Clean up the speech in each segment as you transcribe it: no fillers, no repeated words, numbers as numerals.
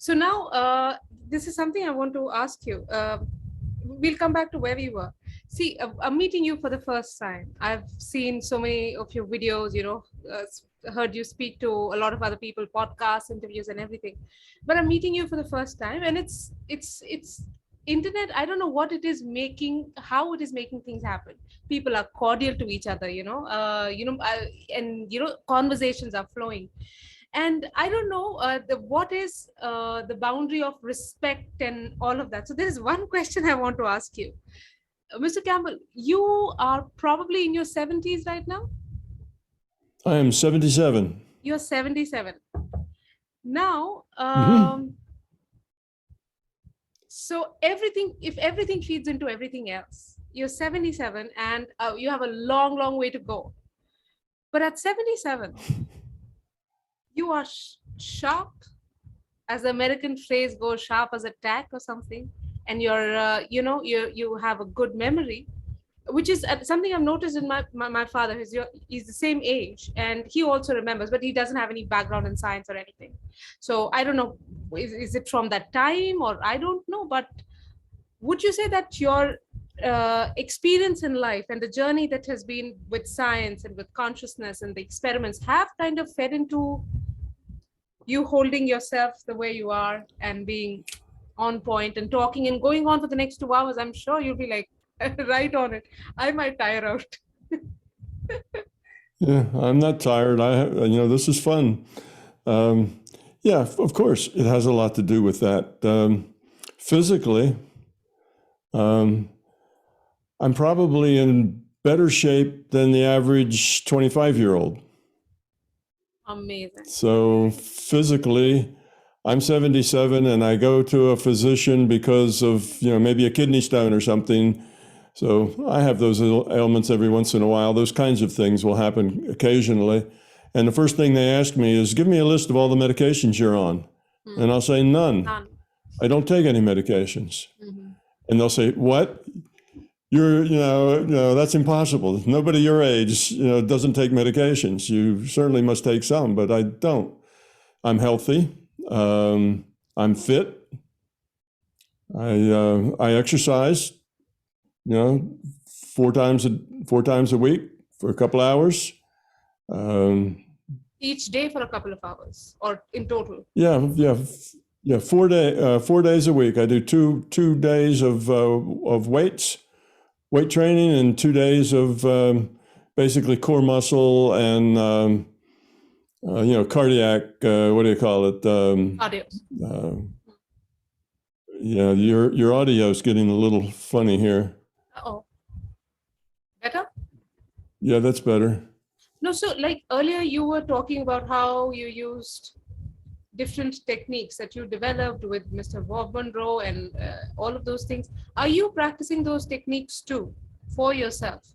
So now, this is something I want to ask you. We'll come back to where we were. See, I'm meeting you for the first time. I've seen so many of your videos, heard you speak to a lot of other people, podcasts, interviews, and everything. But I'm meeting you for the first time, and it's internet. I don't know what it is making, how it is making things happen. People are cordial to each other, and conversations are flowing. And I don't know what is the boundary of respect and all of that. So there is one question I want to ask you. Mr. Campbell, you are probably in your 70s right now? I am 77. You're 77. Now, so if everything feeds into everything else, you're 77 and you have a long, long way to go. But at 77, you are sharp, as the American phrase goes, sharp as a tack or something. And you have a good memory, which is something I've noticed in my father. He's the same age and he also remembers, but he doesn't have any background in science or anything. So I don't know, is it from that time or I don't know, but would you say that your experience in life and the journey that has been with science and with consciousness and the experiments have kind of fed into you holding yourself the way you are and being on point and talking and going on for the next 2 hours? I'm sure you'll be like right on it. I might tire out. Yeah, I'm not tired. This is fun. Yeah, of course, it has a lot to do with that. Physically, I'm probably in better shape than the average 25-year-old. Amazing. So physically, I'm 77 and I go to a physician because of, maybe a kidney stone or something. So I have those ailments every once in a while. Those kinds of things will happen occasionally. And the first thing they ask me is, give me a list of all the medications you're on. And I'll say, none. I don't take any medications. And they'll say, what? That's impossible. Nobody your age, doesn't take medications. You certainly must take some, but I don't. I'm healthy. I'm fit. I exercise, 4 times a week for a couple hours. Each day for a couple of hours, or in total? Yeah. 4 days a week. I do two days of weight training and 2 days of basically core muscle and cardiac. What do you call it? Audio. Yeah, your audio is getting a little funny here. Uh-oh. Better? Yeah, that's better. No, so like earlier you were talking about how you used different techniques that you developed with Mr. Bob Monroe and all of those things. Are you practicing those techniques too for yourself?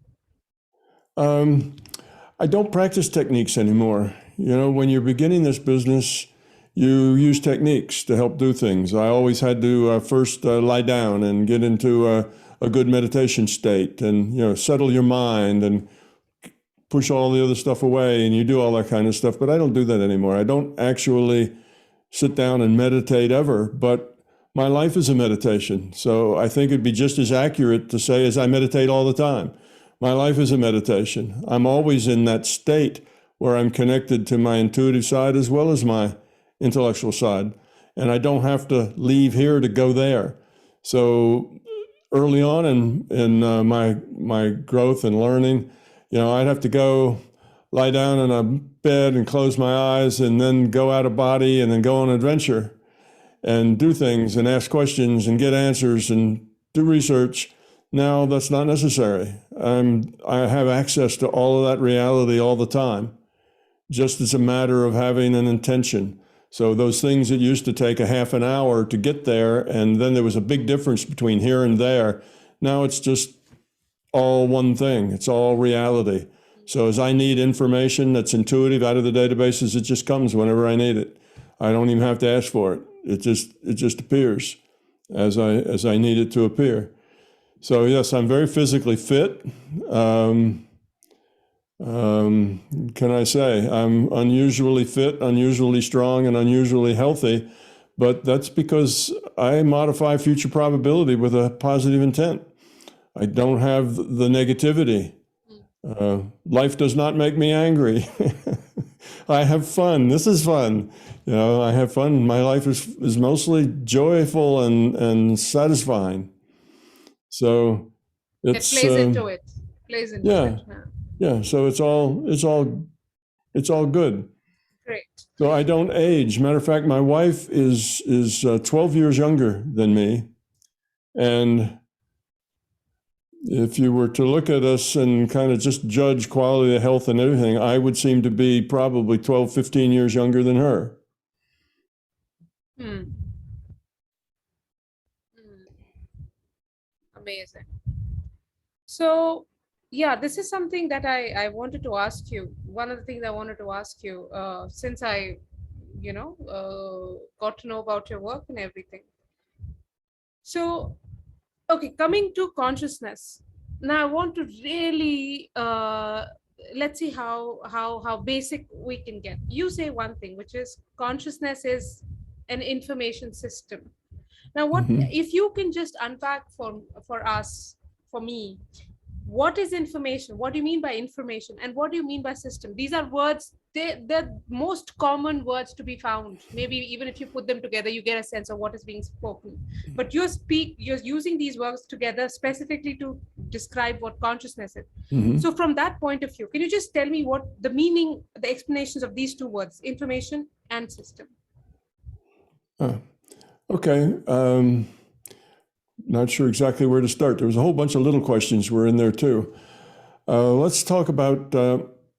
I don't practice techniques anymore. When you're beginning this business, you use techniques to help do things. I always had to first lie down and get into a good meditation state and, settle your mind and push all the other stuff away, and you do all that kind of stuff. But I don't do that anymore. I don't actually sit down and meditate ever, but my life is a meditation. So I think it'd be just as accurate to say as I meditate all the time. My life is a meditation. I'm always in that state where I'm connected to my intuitive side as well as my intellectual side. And I don't have to leave here to go there. So early on in my growth and learning, I'd have to go lie down in a bed and close my eyes and then go out of body and then go on an adventure and do things and ask questions and get answers and do research. Now that's not necessary. I have access to all of that reality all the time, just as a matter of having an intention. So those things that used to take a half an hour to get there, and then there was a big difference between here and there, now it's just all one thing. It's all reality. So as I need information that's intuitive out of the databases, it just comes whenever I need it. I don't even have to ask for it. It just appears as I need it to appear. So yes, I'm very physically fit. Can I say I'm unusually fit, unusually strong, and unusually healthy, but that's because I modify future probability with a positive intent. I don't have the negativity. Life does not make me angry. I have fun. This is fun. I have fun. My life is mostly joyful and satisfying. So It it's plays into it. Plays into yeah, it. yeah. So it's all good. Great. So I don't age. Matter of fact, my wife is 12 years younger than me, and if you were to look at us and kind of just judge quality of health and everything, I would seem to be probably 12, 15 years younger than her. Amazing. So, yeah, this is something that I wanted to ask you. One of the things I wanted to ask you, since I, got to know about your work and everything. So, okay, coming to consciousness. Now, I want to really let's see how basic we can get. You say one thing, which is consciousness is an information system. Now, what if you can just unpack for us, for me, what is information? What do you mean by information? And what do you mean by system? These are words, they're most common words to be found. Maybe even if you put them together, you get a sense of what is being spoken. But you're using these words together specifically to describe what consciousness is. So from that point of view, can you just tell me what the meaning, the explanations of these two words, information and system? Okay. Not sure exactly where to start. There was a whole bunch of little questions were in there too. Let's talk about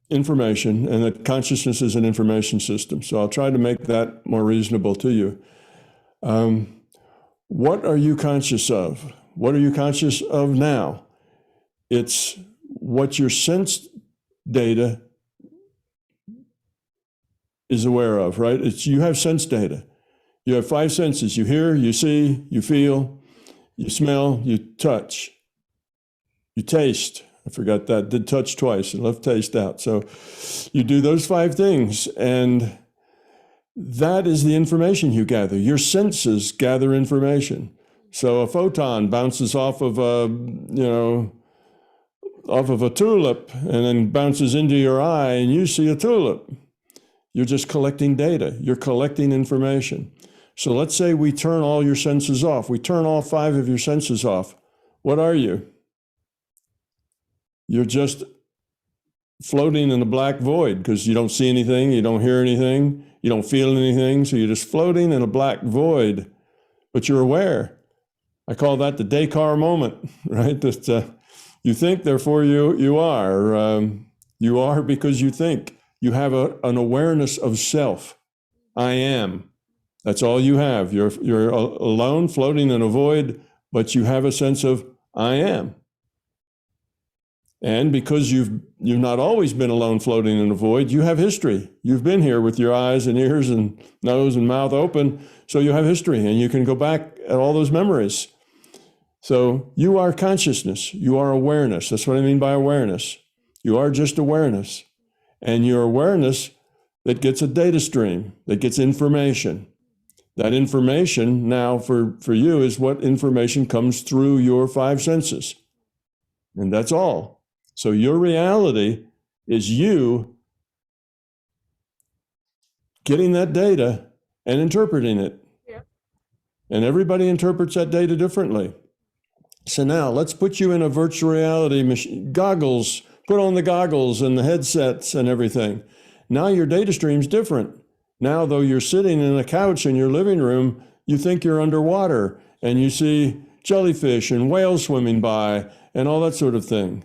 information, and that consciousness is an information system. So I'll try to make that more reasonable to you. What are you conscious of? What are you conscious of now? It's what your sense data is aware of, right? You have sense data. You have 5 senses. You hear, you see, you feel, you smell, you touch, you taste. I forgot that, did touch twice and left taste out. So you do those 5 things, and that is the information you gather. Your senses gather information. So a photon bounces off of a tulip and then bounces into your eye and you see a tulip. You're just collecting data. You're collecting information. So let's say we turn all your senses off. We turn all 5 of your senses off. What are you? You're just floating in a black void because you don't see anything, you don't hear anything, you don't feel anything. So you're just floating in a black void, but you're aware. I call that the Descartes moment, right? That you think, therefore you are. You are because you think. You have an awareness of self. I am. That's all you have. You're alone, floating in a void, but you have a sense of I am. And because you've not always been alone, floating in a void, you have history. You've been here with your eyes and ears and nose and mouth open, so you have history, and you can go back at all those memories. So you are consciousness. You are awareness. That's what I mean by awareness. You are just awareness. And your awareness that gets a data stream, that gets information. That information now for you is what information comes through your 5 senses. And that's all. So your reality is you getting that data and interpreting it. Yeah. And everybody interprets that data differently. So now let's put you in a virtual reality machine, goggles, put on the goggles and the headsets and everything. Now your data stream's different. Now, though you're sitting in a couch in your living room, you think you're underwater and you see jellyfish and whales swimming by and all that sort of thing.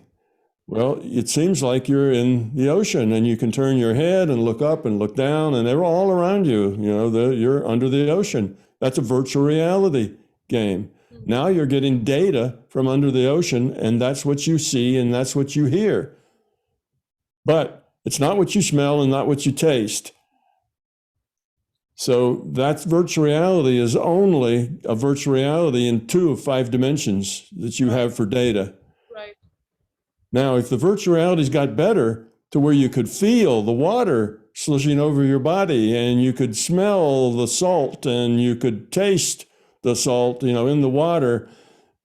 Well, it seems like you're in the ocean and you can turn your head and look up and look down and they're all around you. You're under the ocean. That's a virtual reality game. Now you're getting data from under the ocean, and that's what you see and that's what you hear. But it's not what you smell and not what you taste. So that virtual reality is only a virtual reality in 2 of 5 dimensions that you have for data. Now, if the virtual reality's got better to where you could feel the water slushing over your body, and you could smell the salt and you could taste the salt, in the water,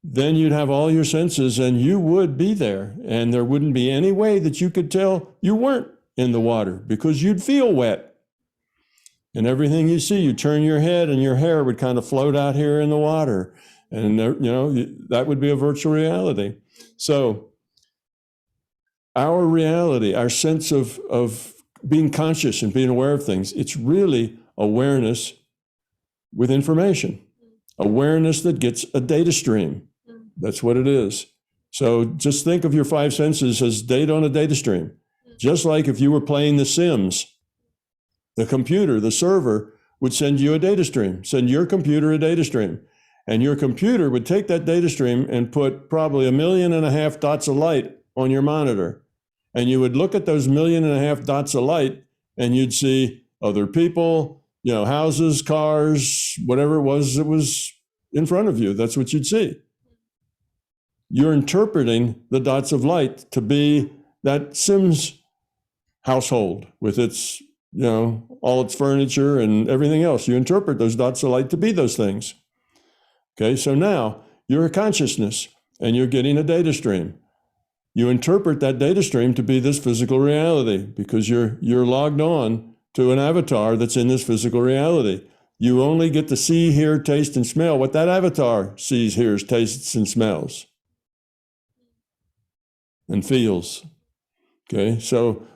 then you'd have all your senses and you would be there. And there wouldn't be any way that you could tell you weren't in the water because you'd feel wet. And everything you see, you turn your head and your hair would kind of float out here in the water. And, that would be a virtual reality. So our reality, our sense of being conscious and being aware of things, it's really awareness with information, awareness that gets a data stream. That's what it is. So just think of your five senses as data on a data stream. Just like if you were playing The Sims, the computer, the server would send you a data stream, send your computer a data stream. And your computer would take that data stream and put probably 1.5 million dots of light on your monitor. And you would look at those 1.5 million dots of light and you'd see other people, houses, cars, whatever it was that was in front of you. That's what you'd see. You're interpreting the dots of light to be that Sims household with its, all its furniture and everything else. You interpret those dots of light to be those things. Okay, so now you're a consciousness and you're getting a data stream. You interpret that data stream to be this physical reality because you're logged on to an avatar that's in this physical reality. You only get to see, hear, taste, and smell what that avatar sees, hears, tastes, and smells and feels. Okay, so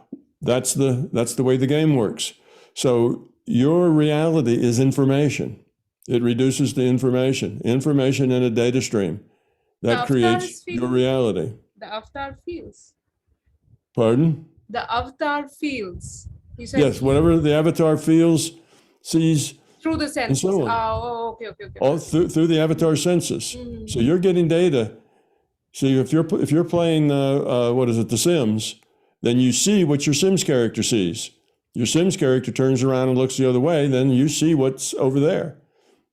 that's the way the game works. So your reality is information. It reduces to information in a data stream. That creates your reality. The avatar feels. Pardon? The avatar feels. You said yes, whatever the avatar feels, sees. Through the senses. And so on. Oh, okay. All through the avatar senses. So you're getting data. See, if you're playing The Sims, then you see what your Sims character sees. Your Sims character turns around and looks the other way, then you see what's over there.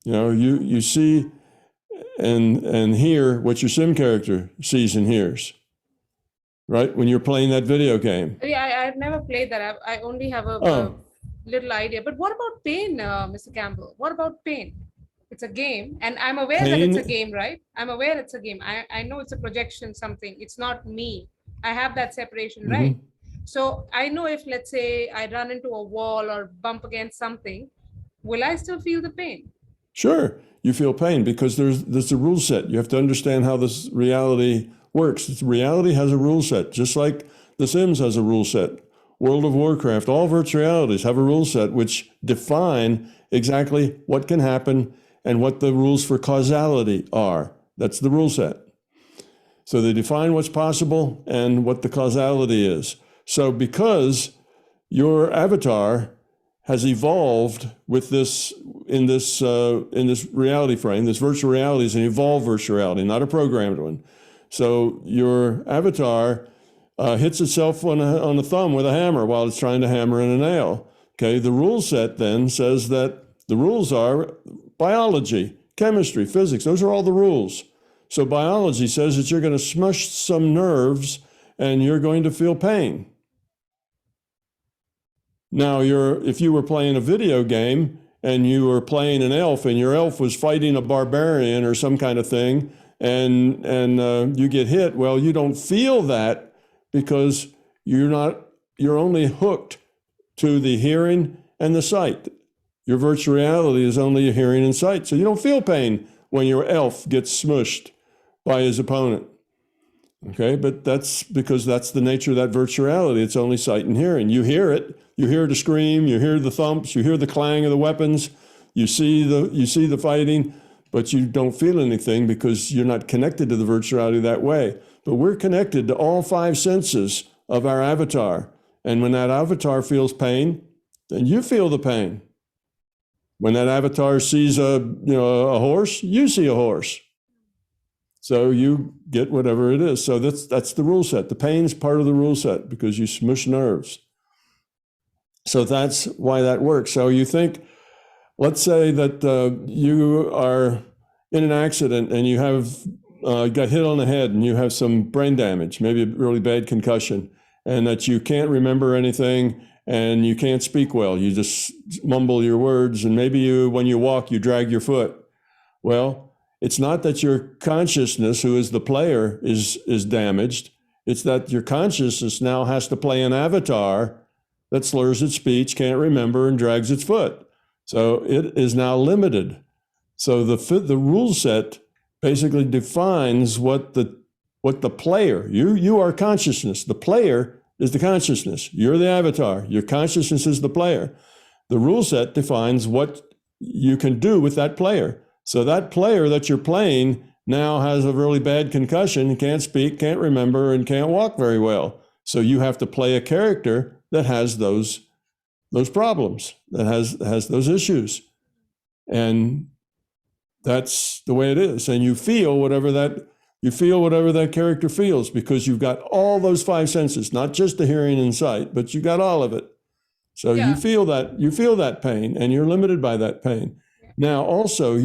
You see and hear what your Sim character sees and hears, right? When you're playing that video game. Yeah, I've never played that. I only have a little idea. But what about pain, Mr. Campbell? What about pain? It's a game, and I'm aware that it's a game, right? I'm aware it's a game. I know it's a projection, something. It's not me. I have that separation, right? So I know if, let's say, I run into a wall or bump against something, will I still feel the pain? Sure, you feel pain because there's a rule set. You have to understand how this reality works. Reality has a rule set, just like The Sims has a rule set. World of Warcraft, all virtual realities have a rule set which define exactly what can happen and what the rules for causality are. That's the rule set. So they define what's possible and what the causality is. So because your avatar has evolved with this in this reality frame, this virtual reality is an evolved virtual reality, not a programmed one. So your avatar hits itself on the thumb with a hammer while it's trying to hammer in a nail. Okay, the rule set then says that the rules are biology, chemistry, physics. Those are all the rules. So biology says that you're going to smush some nerves and you're going to feel pain. Now, if you were playing a video game and you were playing an elf and your elf was fighting a barbarian or some kind of thing and you get hit, well, you don't feel that because you're only hooked to the hearing and the sight. Your virtual reality is only a hearing and sight. So you don't feel pain when your elf gets smushed by his opponent. Okay, but that's because that's the nature of that virtual reality. It's only sight and hearing. You hear it. You hear the scream. You hear the thumps. You hear the clang of the weapons. You see the fighting, but you don't feel anything because you're not connected to the virtual reality that way. But we're connected to all five senses of our avatar. And when that avatar feels pain, then you feel the pain. When that avatar sees a horse, you see a horse. So you get whatever it is. So that's the rule set. The pain's part of the rule set because you smush nerves. So that's why that works. So you think, let's say that you are in an accident and you have got hit on the head and you have some brain damage, maybe a really bad concussion, and that you can't remember anything and you can't speak well. You just mumble your words, and maybe when you walk, you drag your foot. Well, it's not that your consciousness, who is the player, is damaged. It's that your consciousness now has to play an avatar that slurs its speech, can't remember, and drags its foot. So it is now limited. So the rule set basically defines what the player, you are consciousness. The player is the consciousness. You're the avatar. Your consciousness is the player. The rule set defines what you can do with that player. So that player that you're playing now has a really bad concussion, can't speak, can't remember, and can't walk very well. So you have to play a character that has those problems, that has those issues. And that's the way it is. And you feel whatever that character feels, because you've got all those five senses, not just the hearing and sight, but you got all of it. So you feel that pain, and you're limited by that pain. Now, also,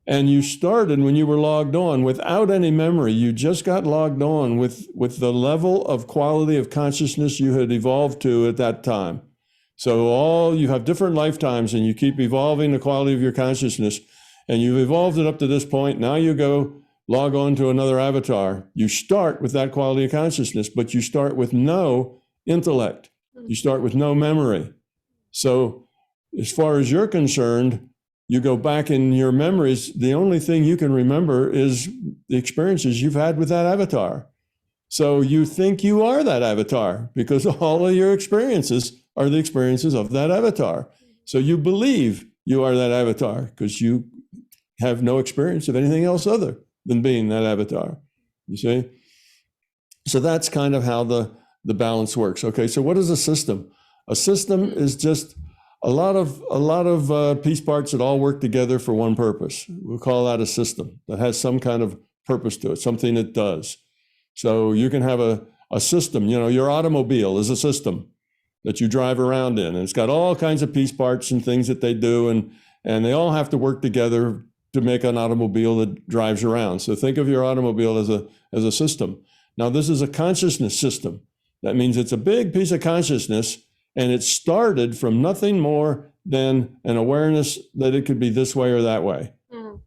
and you started when you were logged on without any memory. You just got logged on with the level of quality of consciousness you had evolved to at that time. So you have different lifetimes, and you keep evolving the quality of your consciousness, and you've evolved it up to this point. Now you go log on to another avatar. You start with that quality of consciousness, but you start with no intellect. You start with no memory. So as far as you're concerned, you go back in your memories, the only thing you can remember is the experiences you've had with that avatar. So you think you are that avatar because all of your experiences are the experiences of that avatar. So you believe you are that avatar because you have no experience of anything else other than being that avatar, you see? So that's kind of how the balance works. Okay, so what is a system? A system is just a lot of piece parts that all work together for one purpose. We'll call that a system that has some kind of purpose to it, something it does. So you can have a system, your automobile is a system that you drive around in, and it's got all kinds of piece parts and things that they do, and they all have to work together to make an automobile that drives around. So think of your automobile as a system. Now, this is a consciousness system. That means it's a big piece of consciousness, and it started from nothing more than an awareness that it could be this way or that way. Mm.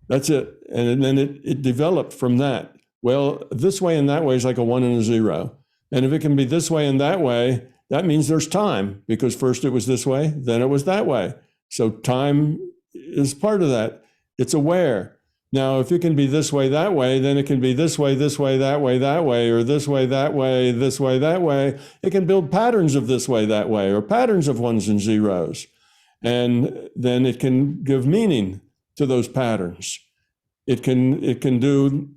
That's it. And then it developed from that. Well, this way and that way is like a 1 and a 0. And if it can be this way and that way, that means there's time, because first it was this way, then it was that way. So time is part of that. It's aware. Now, if it can be this way, that way, then it can be this way, that way, that way, or this way, that way, that way. It can build patterns of this way, that way, or patterns of 1s and 0s. And then it can give meaning to those patterns. It can do,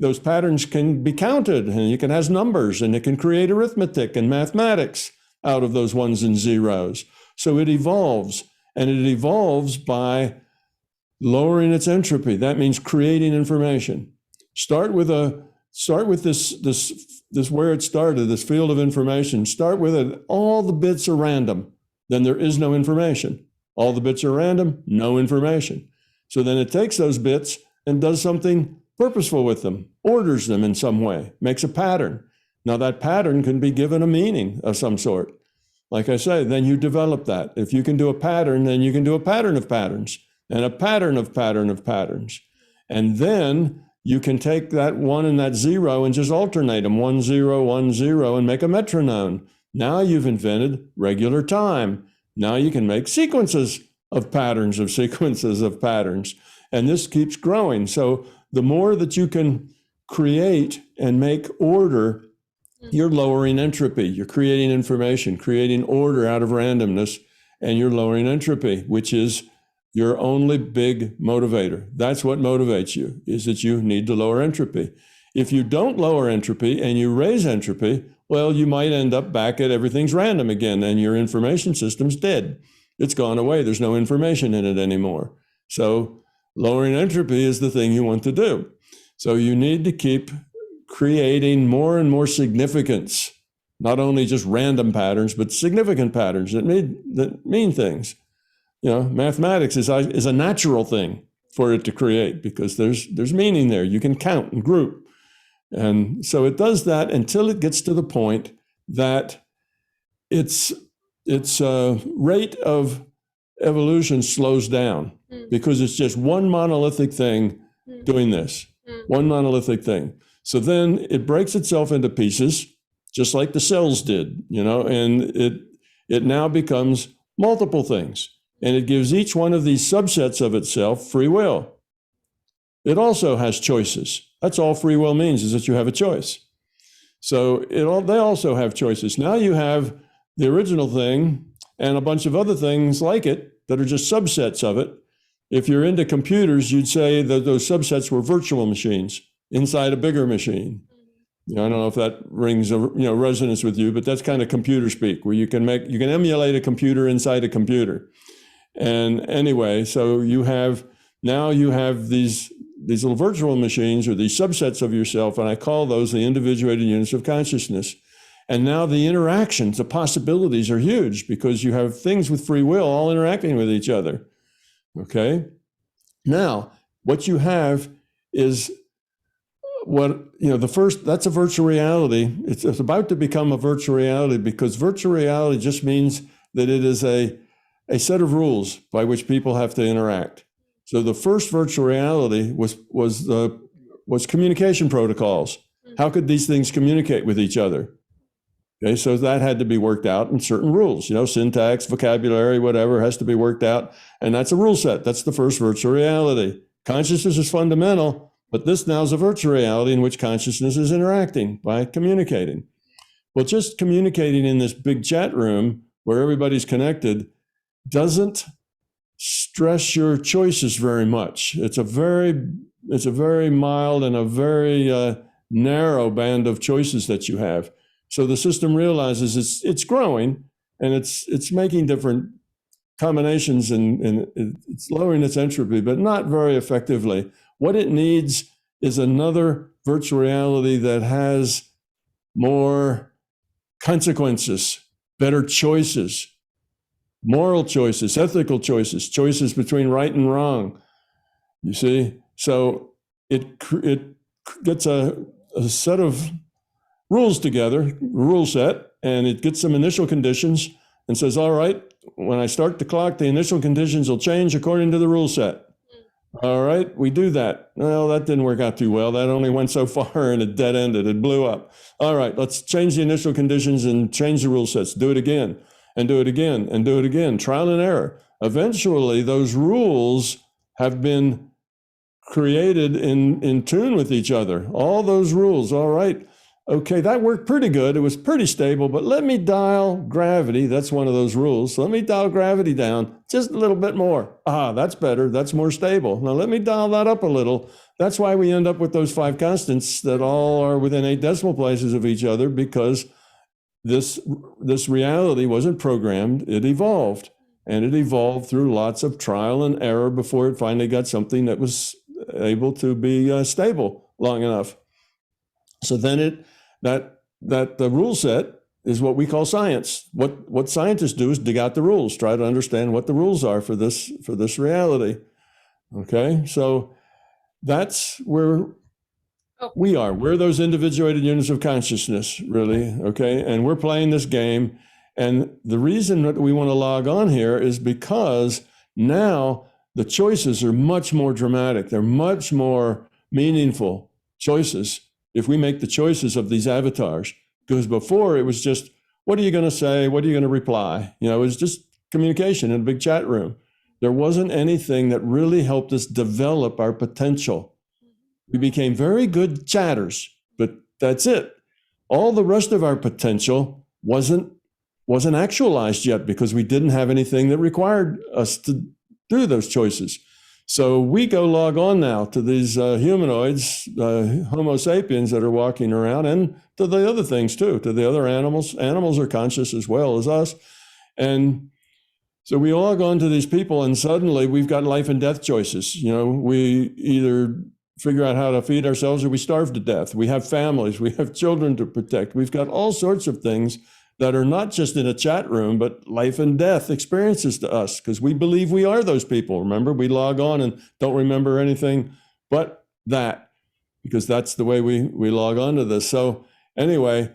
those patterns can be counted, and it can have numbers, and it can create arithmetic and mathematics out of those 1s and 0s. So it evolves, and it evolves by lowering its entropy. That means creating information. Start with this where it started, this field of information. Start with it. All the bits are random. Then there is no information. All the bits are random, no information. So then it takes those bits and does something purposeful with them, orders them in some way, makes a pattern. Now that pattern can be given a meaning of some sort. Like I say, then you develop that. If you can do a pattern, then you can do a pattern of patterns, and a pattern of patterns. And then you can take that 1 and that 0 and just alternate them, 1 0 1 0, and make a metronome. Now you've invented regular time. Now you can make sequences of patterns. And this keeps growing. So the more that you can create and make order, you're lowering entropy. You're creating information, creating order out of randomness, and you're lowering entropy, which is your only big motivator. That's what motivates you, is that you need to lower entropy. If you don't lower entropy and you raise entropy, well, you might end up back at everything's random again, and your information system's dead. It's gone away. There's no information in it anymore. So lowering entropy is the thing you want to do. So you need to keep creating more and more significance, not only just random patterns, but significant patterns that mean things. Mathematics is a natural thing for it to create, because there's meaning there. You can count and group. And so it does that until it gets to the point that its rate of evolution slows down because it's just one monolithic thing doing this, one monolithic thing. So then it breaks itself into pieces, just like the cells did, and it now becomes multiple things. And it gives each one of these subsets of itself free will. It also has choices. That's all free will means, is that you have a choice. So they also have choices. Now you have the original thing and a bunch of other things like it that are just subsets of it. If you're into computers, you'd say that those subsets were virtual machines inside a bigger machine. I don't know if that rings resonance with you, but that's kind of computer speak, where you can emulate a computer inside a computer. And anyway, so you have these little virtual machines, or these subsets of yourself, and I call those the individuated units of consciousness. And now the interactions, the possibilities are huge, because you have things with free will all interacting with each other. Okay? Now, what you have is that's a virtual reality. It's about to become a virtual reality, because virtual reality just means that it is a set of rules by which people have to interact. So the first virtual reality was communication protocols. How could these things communicate with each other? Okay, so that had to be worked out in certain rules. Syntax, vocabulary, whatever has to be worked out, and that's a rule set. That's the first virtual reality. Consciousness is fundamental, but this now is a virtual reality in which consciousness is interacting by communicating. Well, just communicating in this big chat room where everybody's connected doesn't stress your choices very much. It's a very mild and a very narrow band of choices that you have. So the system realizes it's growing, and it's making different combinations, and it's lowering its entropy, but not very effectively. What it needs is another virtual reality that has more consequences, better choices, moral choices, ethical choices, choices between right and wrong. You see? So it gets a set of rules together, rule set, and it gets some initial conditions and says, all right, when I start the clock, the initial conditions will change according to the rule set. All right, we do that. Well, that didn't work out too well. That only went so far, and it dead ended. It blew up. All right, let's change the initial conditions and change the rule sets. Do it again, and do it again, and do it again. Trial and error. Eventually, those rules have been created in tune with each other. All those rules, all right. Okay, that worked pretty good. It was pretty stable, but let me dial gravity. That's one of those rules. So let me dial gravity down just a little bit more. That's better. That's more stable. Now let me dial that up a little. That's why we end up with those 5 constants that all are within 8 decimal places of each other, because this reality wasn't programmed. It evolved, and it evolved through lots of trial and error before it finally got something that was able to be stable long enough. So then the rule set is what we call science. What scientists do is dig out the rules, try to understand what the rules are for this reality. Okay, so that's where we are. We're those individuated units of consciousness, really. Okay, and we're playing this game. And the reason that we want to log on here is because now the choices are much more dramatic. They're much more meaningful choices if we make the choices of these avatars. Because before it was just, what are you going to say? What are you going to reply? It was just communication in a big chat room. There wasn't anything that really helped us develop our potential. We became very good chatters, but that's it. All the rest of our potential wasn't actualized yet, because we didn't have anything that required us to do those choices. So we go log on now to these humanoids, Homo sapiens that are walking around, and to the other things too, to the other animals. Animals are conscious as well as us. And so we log on to these people, and suddenly we've got life and death choices. We either figure out how to feed ourselves or we starve to death. We have families, we have children to protect. We've got all sorts of things that are not just in a chat room, but life and death experiences to us, because we believe we are those people. Remember, we log on and don't remember anything but that. because that's the way we log on to this. So anyway,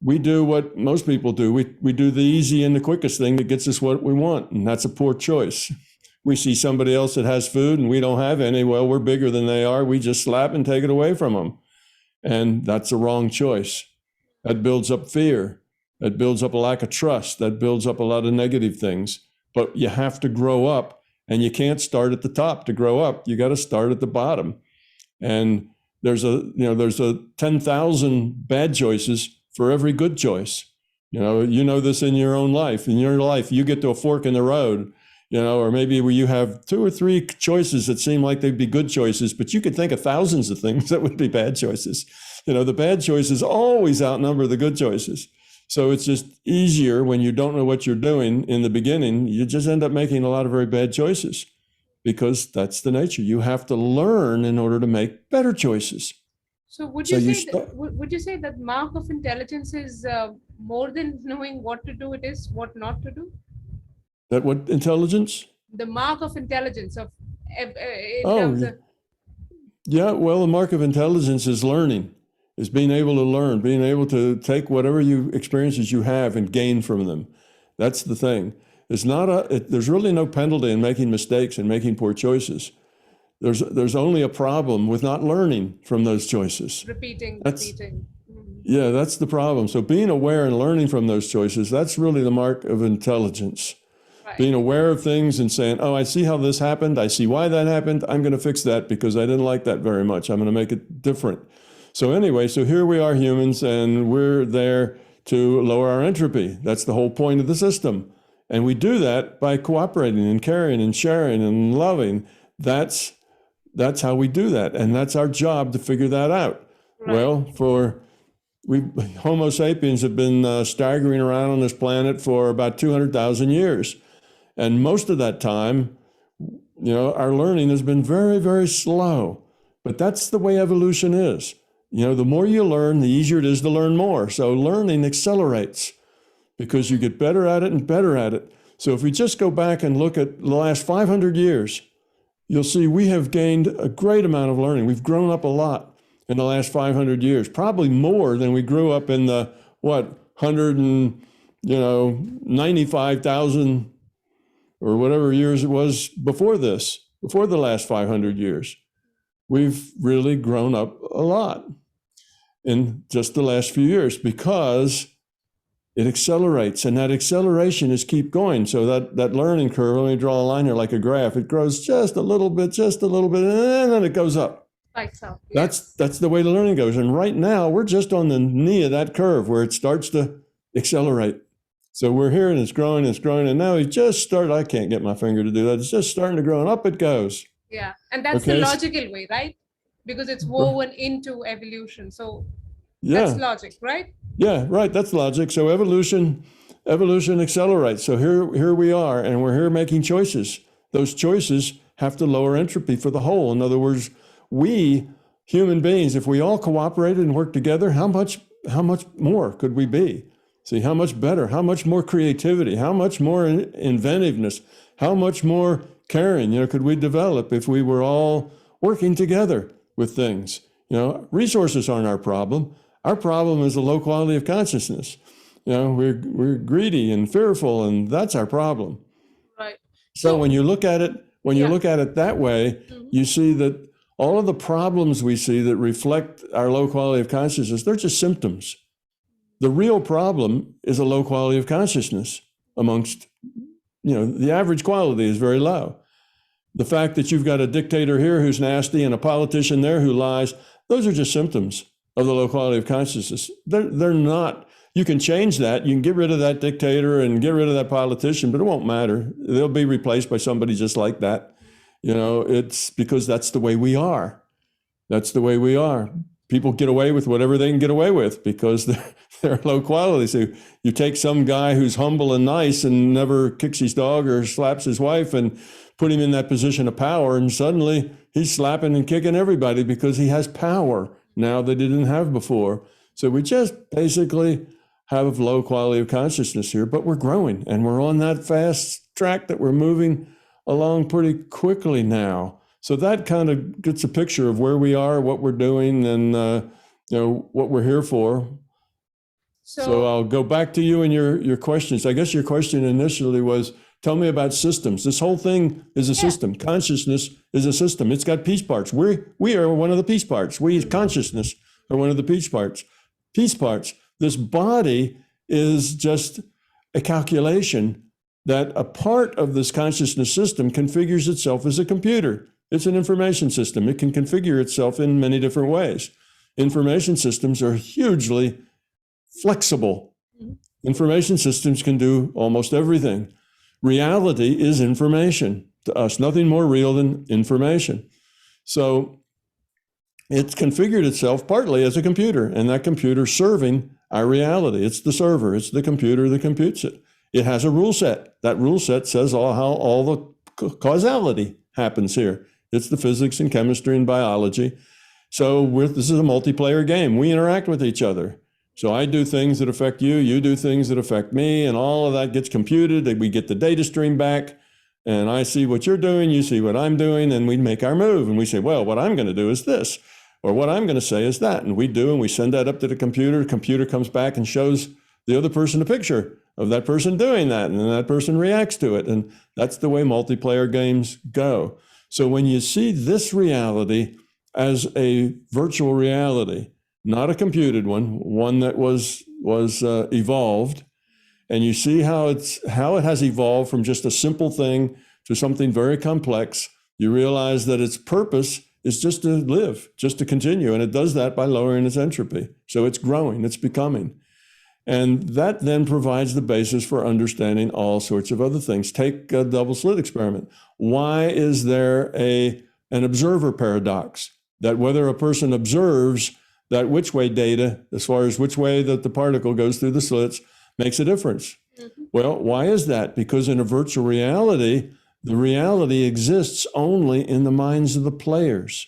we do what most people do. We do the easy and the quickest thing that gets us what we want, and that's a poor choice. We see somebody else that has food and we don't have any. Well, we're bigger than they are. We just slap and take it away from them. And that's a wrong choice. That builds up fear. That builds up a lack of trust. That builds up a lot of negative things. But you have to grow up, and you can't start at the top to grow up. You got to start at the bottom. And there's a 10,000 bad choices for every good choice. You know this in your own life. In your life, you get to a fork in the road, or maybe where you have 2 or 3 choices that seem like they'd be good choices, but you could think of thousands of things that would be bad choices. The bad choices always outnumber the good choices. So it's just easier when you don't know what you're doing in the beginning. You just end up making a lot of very bad choices because that's the nature. You have to learn in order to make better choices. So would you say that mark of intelligence is more than knowing what to do, it is what not to do? That what intelligence? The mark of intelligence terms of... Yeah, well, the mark of intelligence is learning, is being able to learn, being able to take whatever experiences you have and gain from them. That's the thing. There's really no penalty in making mistakes and making poor choices. There's only a problem with not learning from those choices. Repeating. Yeah, that's the problem. So being aware and learning from those choices, that's really the mark of intelligence. Right. Being aware of things and saying, oh, I see how this happened. I see why that happened. I'm going to fix that because I didn't like that very much. I'm going to make it different. So anyway, so here we are humans, and we're there to lower our entropy. That's the whole point of the system. And we do that by cooperating and caring and sharing and loving. That's how we do that. And that's our job to figure that out. Right. Well, Homo sapiens have been staggering around on this planet for about 200,000 years. And most of that time, our learning has been very, very slow. But that's the way evolution is. The more you learn, the easier it is to learn more. So learning accelerates because you get better at it and better at it. So if we just go back and look at the last 500 years, you'll see we have gained a great amount of learning. We've grown up a lot in the last 500 years, probably more than we grew up in the, 95,000 or whatever years it was before this, before the last 500 years. We've really grown up a lot in just the last few years because it accelerates, and that acceleration is keep going. So that learning curve, let me draw a line here like a graph, it grows just a little bit, and then it goes up. Like so. Yeah. That's the way the learning goes. And right now, we're just on the knee of that curve where it starts to accelerate. So we're here, and it's growing, and now it just started. I can't get my finger to do that. It's just starting to grow, and up it goes. Yeah, and that's the logical way, right? Because it's woven into evolution. So that's logic, right? Yeah, right. That's logic. So evolution accelerates. So here we are, and we're here making choices. Those choices have to lower entropy for the whole. In other words, we human beings, if we all cooperated and worked together, how much more could we be? See, how much better, how much more creativity, how much more inventiveness, how much more caring, could we develop if we were all working together with things? Resources aren't our problem. Our problem is a low quality of consciousness. We're greedy and fearful, and that's our problem. Right. So when you look at it, that way, you see that all of the problems we see that reflect our low quality of consciousness, they're just symptoms. The real problem is a low quality of consciousness amongst, the average quality is very low. The fact that you've got a dictator here who's nasty and a politician there who lies, those are just symptoms of the low quality of consciousness. They're not. You can change that. You can get rid of that dictator and get rid of that politician, but it won't matter. They'll be replaced by somebody just like that. It's because that's the way we are. That's the way we are. People get away with whatever they can get away with because they're low quality. So you take some guy who's humble and nice and never kicks his dog or slaps his wife and put him in that position of power, and suddenly he's slapping and kicking everybody because he has power now that he didn't have before. So we just basically have low quality of consciousness here, but we're growing, and we're on that fast track that we're moving along pretty quickly now. So that kind of gets a picture of where we are, what we're doing, and what we're here for. So I'll go back to you and your questions. I guess your question initially was, tell me about systems. This whole thing is a system. Consciousness is a system. It's got piece parts. We are one of the piece parts. We, consciousness, are one of the piece parts. Piece parts. This body is just a calculation that a part of this consciousness system configures itself as a computer. It's an information system. It can configure itself in many different ways. Information systems are hugely flexible. Information systems can do almost everything. Reality is information to us, nothing more real than information. So it's configured itself partly as a computer, and that computer serving our reality. It's the server, it's the computer that computes it. It has a rule set. That rule set says how all the causality happens here. It's the physics and chemistry and biology. So this is a multiplayer game. We interact with each other. So I do things that affect you, you do things that affect me, and all of that gets computed. We get the data stream back, and I see what you're doing, you see what I'm doing, and we make our move. And we say, well, what I'm going to do is this, or what I'm going to say is that. And we do, and we send that up to the computer. The computer comes back and shows the other person a picture of that person doing that, and then that person reacts to it. And that's the way multiplayer games go. So when you see this reality as a virtual reality, not a computed one that was evolved, and you see how it has evolved from just a simple thing to something very complex, you realize that its purpose is just to live, just to continue, and it does that by lowering its entropy. So it's growing, it's becoming. And that then provides the basis for understanding all sorts of other things. Take a double slit experiment. Why is there an observer paradox? That whether a person observes that which way data, as far as which way that the particle goes through the slits, makes a difference. Mm-hmm. Well, why is that? Because in a virtual reality, the reality exists only in the minds of the players.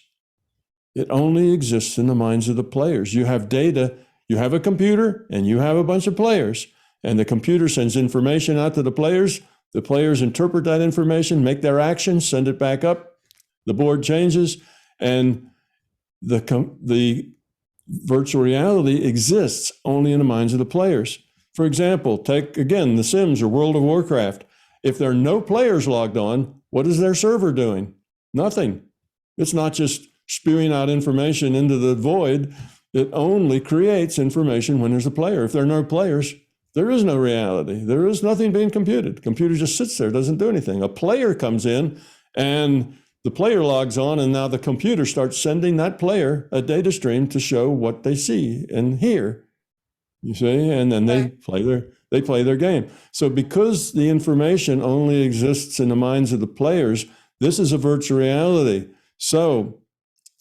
It only exists in the minds of the players. You have data, you have a computer, and you have a bunch of players, and the computer sends information out to the players interpret that information, make their actions, send it back up, the board changes, and the virtual reality exists only in the minds of the players. For example, take again The Sims or World of Warcraft. If there are no players logged on, what is their server doing? Nothing. It's not just spewing out information into the void. It only creates information when there's a player. If there are no players, there is no reality. There is nothing being computed. The computer just sits there, doesn't do anything. A player comes in and the player logs on, and now the computer starts sending that player a data stream to show what they see and hear. You see, and then they play their game. So because the information only exists in the minds of the players, this is a virtual reality. So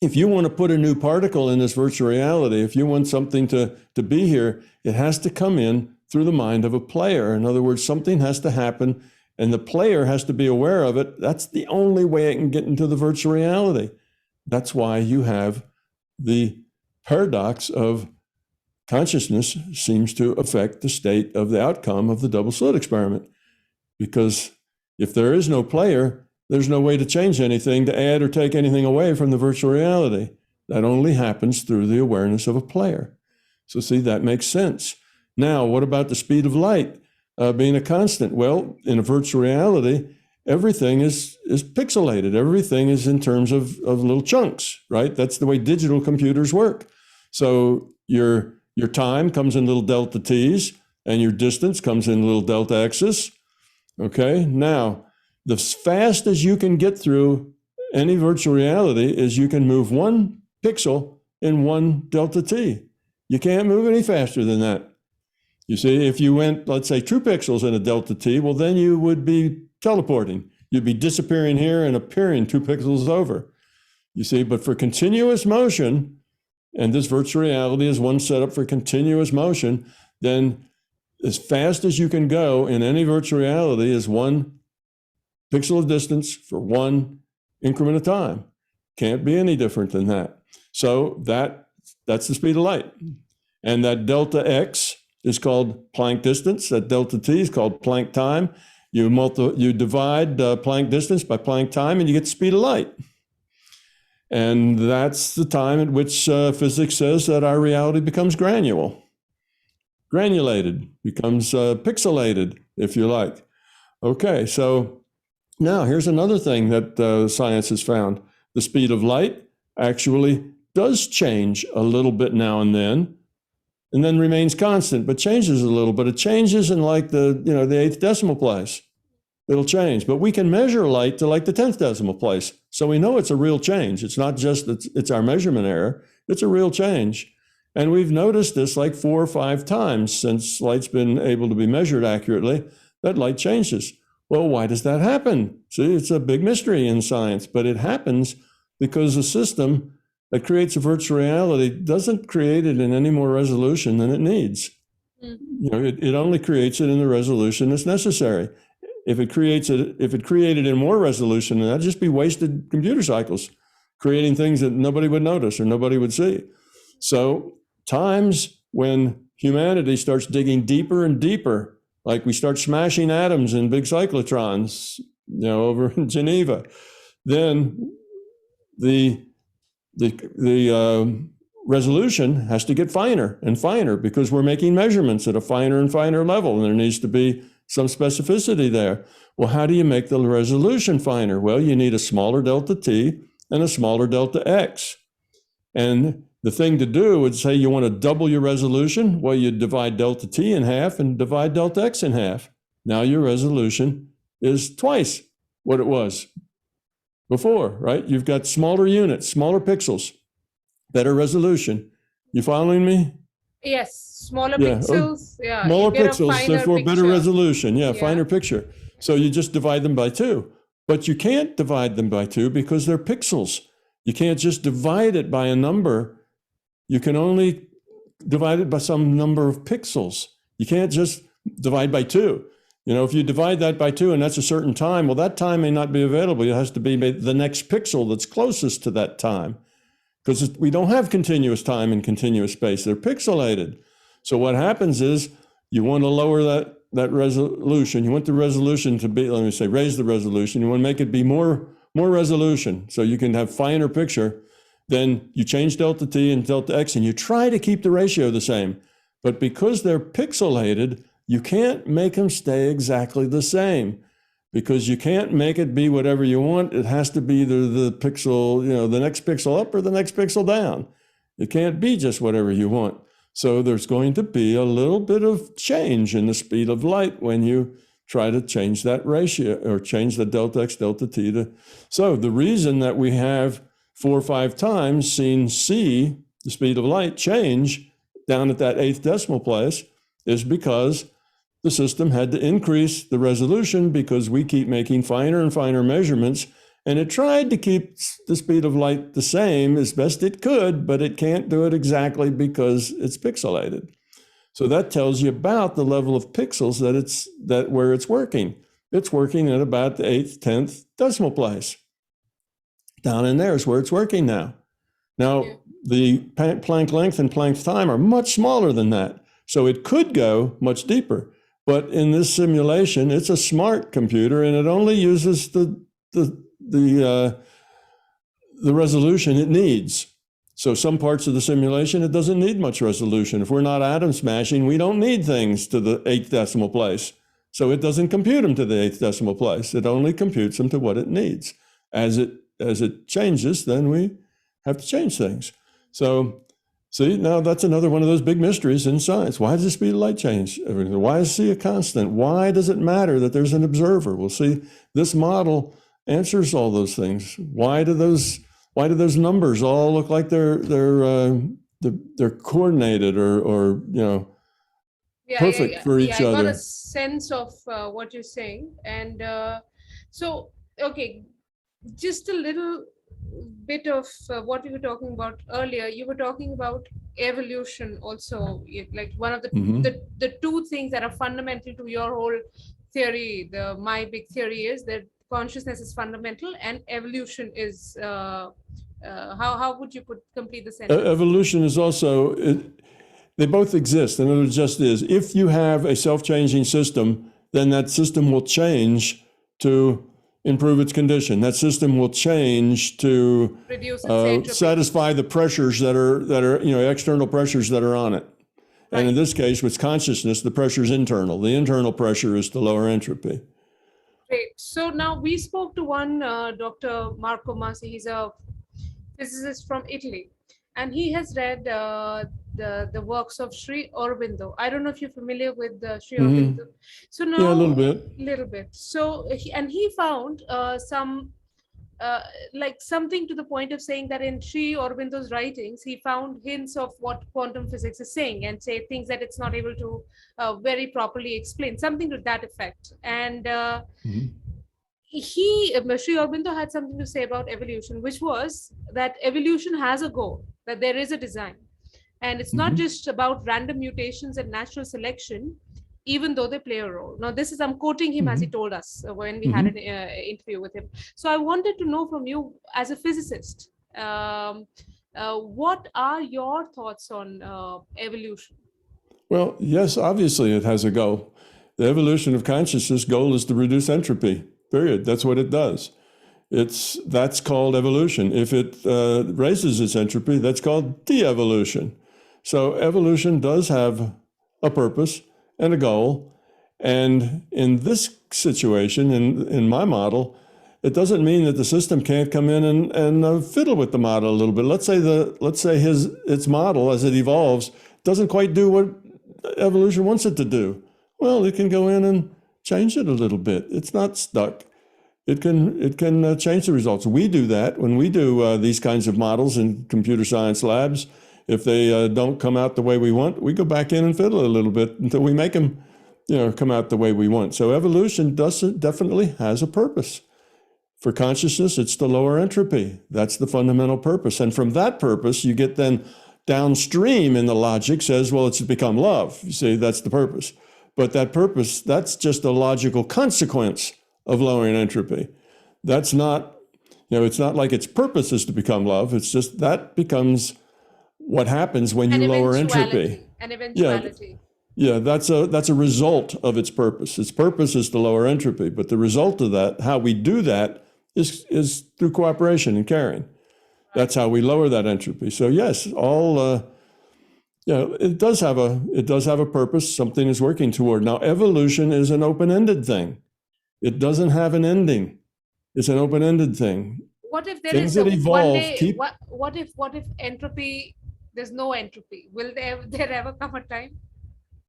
if you want to put a new particle in this virtual reality, if you want something to be here, it has to come in through the mind of a player. In other words, something has to happen, and the player has to be aware of it. That's the only way it can get into the virtual reality. That's why you have the paradox of consciousness seems to affect the state of the outcome of the double slit experiment. Because if there is no player, there's no way to change anything, to add or take anything away from the virtual reality. That only happens through the awareness of a player. So see, that makes sense. Now, what about the speed of light being a constant? Well, in a virtual reality, everything is pixelated. Everything is in terms of little chunks, right? That's the way digital computers work. So your time comes in little delta t's, and your distance comes in little delta x's. Okay, now, as fast as you can get through any virtual reality is you can move one pixel in one delta t. You can't move any faster than that. You see, if you went, let's say, 2 pixels in a delta t, well, then you would be teleporting. You'd be disappearing here and appearing 2 pixels over. You see, but for continuous motion, and this virtual reality is one setup for continuous motion, then as fast as you can go in any virtual reality is 1 pixel of distance for 1 increment of time. Can't be any different than that. So that's the speed of light. And that delta x is called Planck distance. That delta t is called Planck time. You divide Planck distance by Planck time, and you get the speed of light. And that's the time at which physics says that our reality becomes granulated, becomes pixelated, if you like. Okay, so now here's another thing that science has found. The speed of light actually does change a little bit now and then remains constant, but changes a little. But it changes in like the eighth decimal place. It'll change, but we can measure light to like the 10th decimal place. So we know it's a real change. It's not just that it's our measurement error, it's a real change. And we've noticed this like 4 or 5 times since light's been able to be measured accurately, that light changes. Well, why does that happen? See, it's a big mystery in science, but it happens because the system that creates a virtual reality doesn't create it in any more resolution than it needs. It only creates it in the resolution that's necessary. If it created in more resolution, then that'd just be wasted computer cycles, creating things that nobody would notice or nobody would see. So times when humanity starts digging deeper and deeper, like we start smashing atoms in big cyclotrons, over in Geneva, then the resolution has to get finer and finer because we're making measurements at a finer and finer level, and there needs to be some specificity there. Well, how do you make the resolution finer? Well, you need a smaller delta t and a smaller delta x. And the thing to do would say you want to double your resolution. Well, you divide delta t in half and divide delta x in half. Now your resolution is twice what it was before, right? You've got smaller units, smaller pixels, better resolution. You following me? Yes, smaller pixels. Yeah, smaller pixels, therefore better resolution. Yeah, finer picture. So you just divide them by 2. But you can't divide them by 2 because they're pixels. You can't just divide it by a number. You can only divide it by some number of pixels. You can't just divide by 2. If you divide that by 2 and that's a certain time, well, that time may not be available. It has to be the next pixel that's closest to that time, because we don't have continuous time and continuous space. They're pixelated. So what happens is you want to lower that resolution. You want the resolution to be, raise the resolution. You want to make it be more resolution so you can have finer picture. Then you change delta t and delta x and you try to keep the ratio the same. But because they're pixelated, you can't make them stay exactly the same, because you can't make it be whatever you want. It has to be either the pixel, the next pixel up or the next pixel down. It can't be just whatever you want. So there's going to be a little bit of change in the speed of light when you try to change that ratio or change the delta x, delta t to. So the reason that we have 4 or 5 times seen c, the speed of light, change down at that 8th decimal place is because the system had to increase the resolution because we keep making finer and finer measurements, and it tried to keep the speed of light the same as best it could, but it can't do it exactly because it's pixelated. So that tells you about the level of pixels where it's working. It's working at about the 8th, 10th decimal place. Down in there is where it's working now. Now, the Planck length and Planck time are much smaller than that, so it could go much deeper. But in this simulation, it's a smart computer, and it only uses the resolution it needs. So some parts of the simulation, it doesn't need much resolution. If we're not atom smashing, we don't need things to the 8th decimal place. So it doesn't compute them to the 8th decimal place. It only computes them to what it needs. As it changes, then we have to change things. So see, now that's another one of those big mysteries in science. Why does the speed of light change? Why is c a constant? Why does it matter that there's an observer? Well, see, this model answers all those things. Why do those numbers all look like they're coordinated or perfect for each other? I got a sense of what you're saying, and so okay, just a little bit of what we were talking about earlier. You were talking about evolution also, like one of the 2 things that are fundamental to your whole theory. My big theory is that consciousness is fundamental and evolution is how would you complete the sentence? Evolution is also, they both exist, and it just is. If you have a self-changing system, then that system will change to improve its condition. That system will change to Reduce its entropy. satisfy the pressures that are external pressures that are on it. Right. And in this case, with consciousness, the pressure is internal. The internal pressure is to lower entropy. Great. So now we spoke to one Dr. Marco Masi. He's a physicist from Italy, and he has read the works of Sri Aurobindo. I don't know if you're familiar with Sri Aurobindo. So now, Yeah, a little bit. Little bit. So he found some. Like something to the point of saying that in Sri Aurobindo's writings, he found hints of what quantum physics is saying and say things that it's not able to very properly explain, something to that effect. And Sri Aurobindo had something to say about evolution, which was that evolution has a goal, that there is a design. And it's not just about random mutations and natural selection, even though they play a role. Now, I'm quoting him as he told us when we had an interview with him. So I wanted to know from you, as a physicist, what are your thoughts on evolution? Well, yes, obviously it has a goal. The evolution of consciousness goal is to reduce entropy, period. That's what it does. That's called evolution. If it raises its entropy, that's called de-evolution. So evolution does have a purpose and a goal. And in this situation, in my model, it doesn't mean that the system can't come in and fiddle with the model a little bit. Let's say its model as it evolves doesn't quite do what evolution wants it to do. Well, it can go in and change it a little bit. It's not stuck. It can change the results. We do that when we do these kinds of models in computer science labs. If they don't come out the way we want, we go back in and fiddle a little bit until we make them, come out the way we want. So evolution definitely has a purpose. For consciousness, it's to lower entropy. That's the fundamental purpose. And from that purpose, you get then downstream in the logic says, well, it's to become love. You see, that's the purpose. But that purpose, that's just a logical consequence of lowering entropy. That's not, it's not like its purpose is to become love. It's just that becomes what happens when you lower entropy. An eventuality. Yeah, that's a result of its purpose. Its purpose is to lower entropy, but the result of that, how we do that, is through cooperation and caring. That's how we lower that entropy. So yes, it does have a purpose. Something is working toward. Now, evolution is an open-ended thing. It doesn't have an ending. It's an open-ended thing. What if there Things is that evolve, one day? What if entropy? There's no entropy. Will there ever come a time?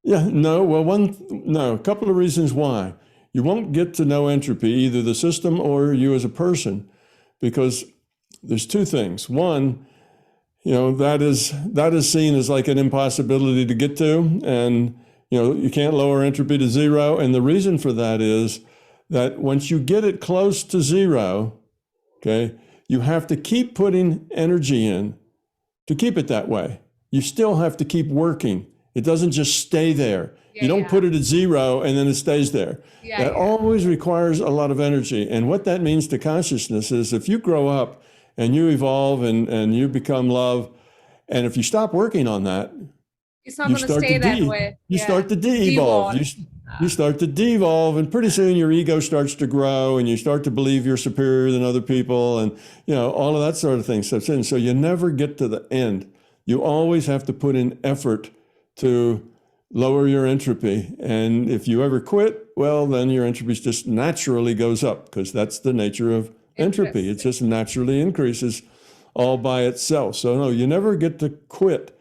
Yeah, no. Well, a couple of reasons why. You won't get to no entropy, either the system or you as a person, because there's two things. One, that is seen as like an impossibility to get to, and you can't lower entropy to zero. And the reason for that is that once you get it close to zero, okay, you have to keep putting energy in to keep it that way. You still have to keep working. It doesn't just stay there. You don't put it at zero and then it stays there. That always requires a lot of energy. And what that means to consciousness is if you grow up and you evolve and you become love, and if you stop working on that, it's not going to stay that way. You start to de-evolve. You start to devolve, and pretty soon your ego starts to grow, and you start to believe you're superior than other people, and all of that sort of thing steps in. So you never get to the end. You always have to put in effort to lower your entropy. And if you ever quit, well, then your entropy just naturally goes up, because that's the nature of entropy. It just naturally increases all by itself. So no, you never get to quit.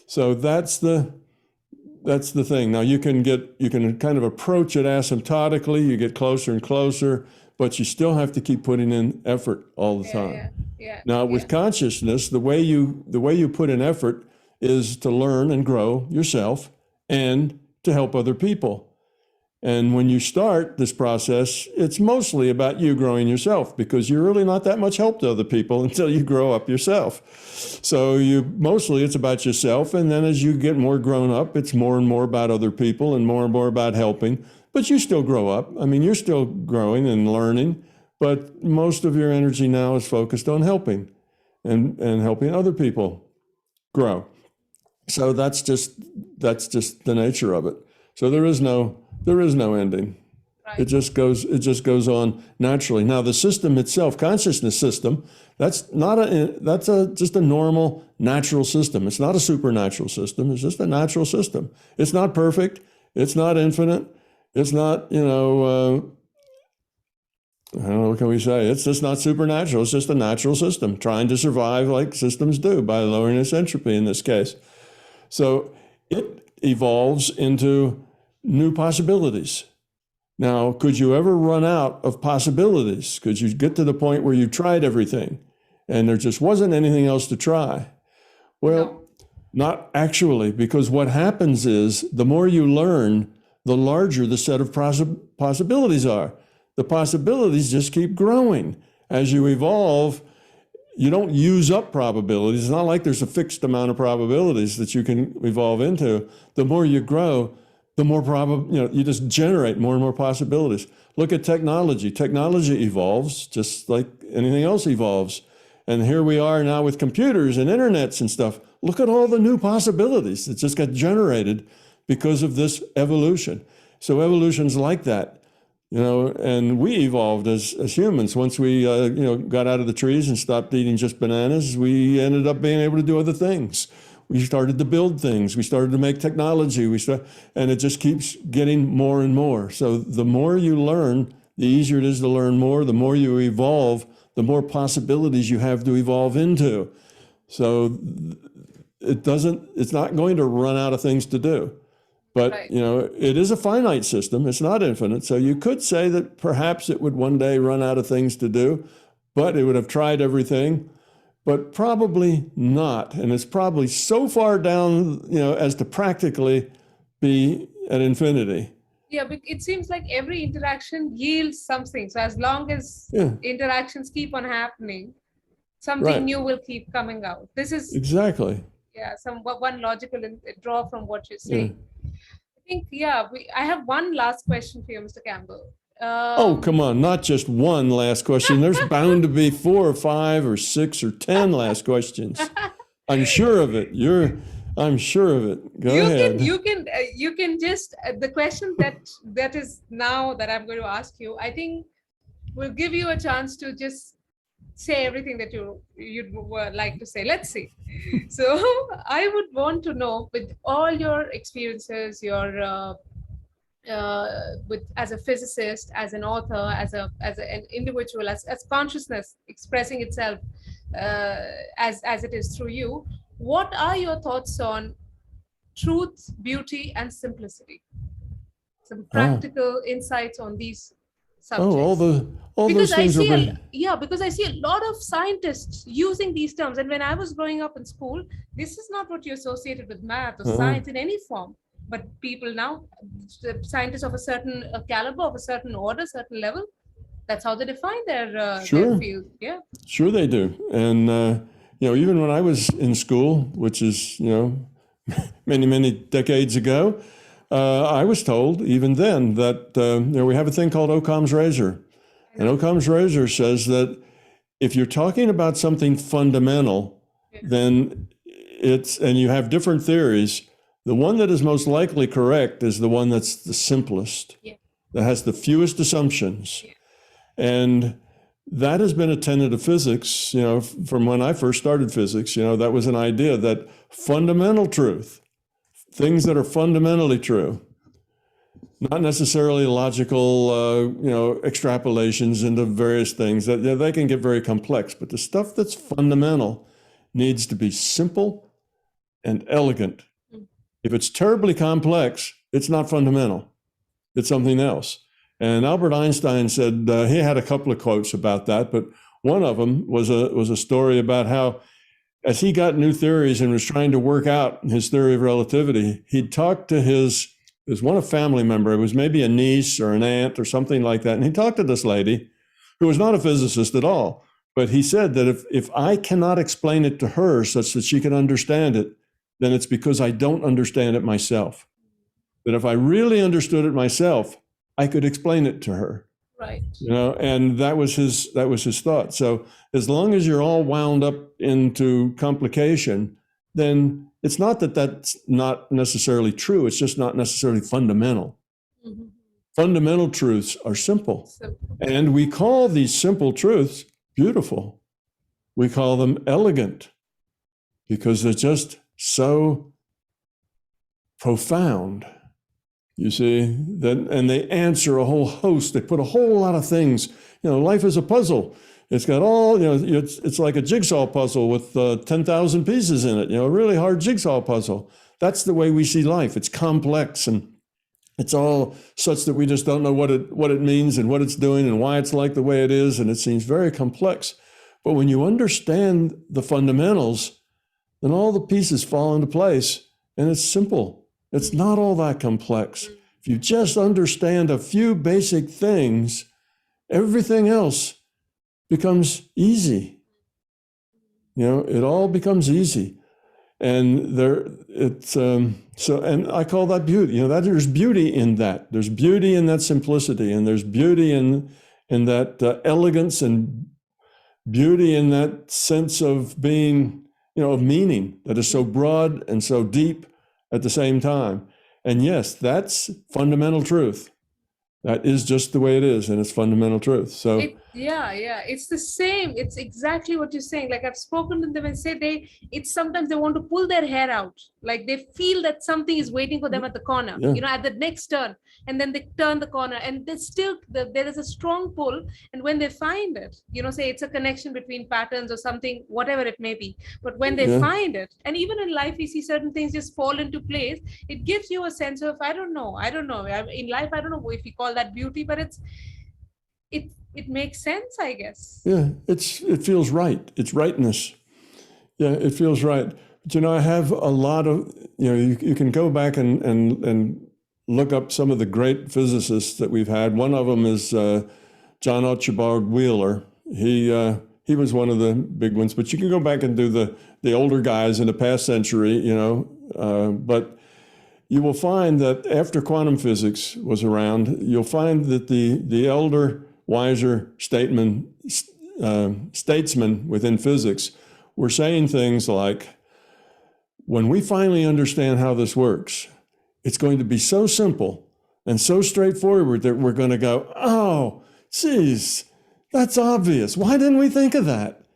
So that's the thing. Now you can kind of approach it asymptotically. You get closer and closer, but you still have to keep putting in effort all the time. Now with consciousness, the way you put in effort is to learn and grow yourself and to help other people. And when you start this process, it's mostly about you growing yourself, because you're really not that much help to other people until you grow up yourself. So it's about yourself. And then as you get more grown up, it's more and more about other people and more about helping. But you still grow up. I mean, you're still growing and learning, but most of your energy now is focused on helping and helping other people grow. So that's just the nature of it. So there is no ending. It Right. just goes on naturally. Now the system itself, consciousness system, that's just a normal natural system. It's not a supernatural system. It's just a natural system. It's not perfect. It's not infinite. It's not, I don't know, what can we say? It's just not supernatural. It's just a natural system trying to survive like systems do by lowering its entropy in this case. So it evolves into new possibilities. Now, could you ever run out of possibilities? Could you get to the point where you tried everything and there just wasn't anything else to try? Well, No. not actually, because what happens is the more you learn, the larger the set of possibilities are. The possibilities just keep growing. As you evolve, you don't use up probabilities. It's not like there's a fixed amount of probabilities that you can evolve into. The more you grow, the more you just generate more and more possibilities. Look at technology. Technology evolves just like anything else evolves. And here we are now with computers and internets and stuff. Look at all the new possibilities that just got generated because of this evolution. So evolution's like that. And we evolved as humans. Once we, got out of the trees and stopped eating just bananas, we ended up being able to do other things. We started to build things. We started to make technology. And it just keeps getting more and more. So the more you learn, the easier it is to learn more. The more you evolve, the more possibilities you have to evolve into. So it's not going to run out of things to do. But, Right. it is a finite system. It's not infinite. So you could say that perhaps it would one day run out of things to do, but it would have tried everything, but probably not. And it's probably so far down, as to practically be at infinity. Yeah, it seems like every interaction yields something. So as long as Yeah, interactions keep on happening, something right. new will keep coming out. This is, Exactly. yeah, one logical draw from what you're Yeah. saying. I think, yeah, I have one last question for you, Mr. Campbell. Oh, Um, come on. Not just one last question. There's bound to be 4 or 5 or 6 or 10 last questions. I'm sure of it. I'm sure of it. Go you can ahead. you can just the question that is now that I'm going to ask you, I think will give you a chance to just say everything that you'd like to say. Let's see. So I would want to know, with all your experiences, your with as a physicist, as an author, an individual, as consciousness expressing itself as it is through you, what are your thoughts on truth, beauty, and simplicity? Some Ah. practical insights on these Oh, subjects. all Because those I things are see very, because I see a lot of scientists using these terms. And when I was growing up in school, this is not what you associated with math or uh, science in any form. But people now, the scientists of a certain caliber, of a certain order, certain level, that's how they define their sure, field. Yeah. sure they do. And, even when I was in school, which is, many, many decades ago, I was told even then that, we have a thing called Occam's razor. I And know. Occam's razor says that if you're talking about something fundamental, Yeah. then and you have different theories, the one that is most likely correct is the one that's the simplest, Yeah. that has the fewest assumptions. Yeah. And that has been a tenet of physics, from when I first started physics. That was an idea that fundamental truth, things that are fundamentally true, not necessarily logical, extrapolations into various things that they can get very complex, but the stuff that's fundamental needs to be simple and elegant. Mm. If it's terribly complex, it's not fundamental. It's something else. And Albert Einstein said he had a couple of quotes about that, but one of them was a story about how, as he got new theories and was trying to work out his theory of relativity, he'd talk to a family member. It was maybe a niece or an aunt or something like that. And he talked to this lady who was not a physicist at all. But he said that if I cannot explain it to her such that she can understand it, then it's because I don't understand it myself. That if I really understood it myself, I could explain it to her. Right. And that was his thought. So as long as you're all wound up into complication, then it's not that that's not necessarily true. It's just not necessarily fundamental. Mhm. Fundamental truths are simple. Simple. And we call these simple truths beautiful. We call them elegant because they're just so profound. You see, that, and they answer a whole host. They put a whole lot of things. Life is a puzzle. It's got all, it's like a jigsaw puzzle with 10,000 pieces in it, a really hard jigsaw puzzle. That's the way we see life. It's complex, and it's all such that we just don't know what it means and what it's doing and why it's like the way it is, and it seems very complex. But when you understand the fundamentals, then all the pieces fall into place, and it's simple. It's not all that complex. If you just understand a few basic things, everything else becomes easy. It all becomes easy. And and I call that beauty. That there's beauty in that. There's beauty in that simplicity, and there's beauty in that elegance, and beauty in that sense of being, of meaning that is so broad and so deep at the same time. And yes, that's fundamental truth. That is just the way it is, and it's fundamental truth. So it's the same. It's exactly what you're saying. Like, I've spoken to them and say sometimes they want to pull their hair out. Like, they feel that something is waiting for them at the corner, at the next turn, and then they turn the corner, and there is a strong pull. And when they find it, say it's a connection between patterns or something, whatever it may be. But when they find it, and even in life, we see certain things just fall into place. It gives you a sense of, I don't know. In life, I don't know if we call that beauty, but it makes sense, I guess. Yeah, it feels right. It's rightness. Yeah, it feels right. But I have a lot of, you can go back and look up some of the great physicists that we've had. One of them is John Archibald Wheeler. He was one of the big ones, but you can go back and do the older guys in the past century, but you will find that after quantum physics was around, you'll find that the elder, wiser statesmen within physics were saying things like, when we finally understand how this works, it's going to be so simple and so straightforward that we're going to go, oh, geez, that's obvious. Why didn't we think of that?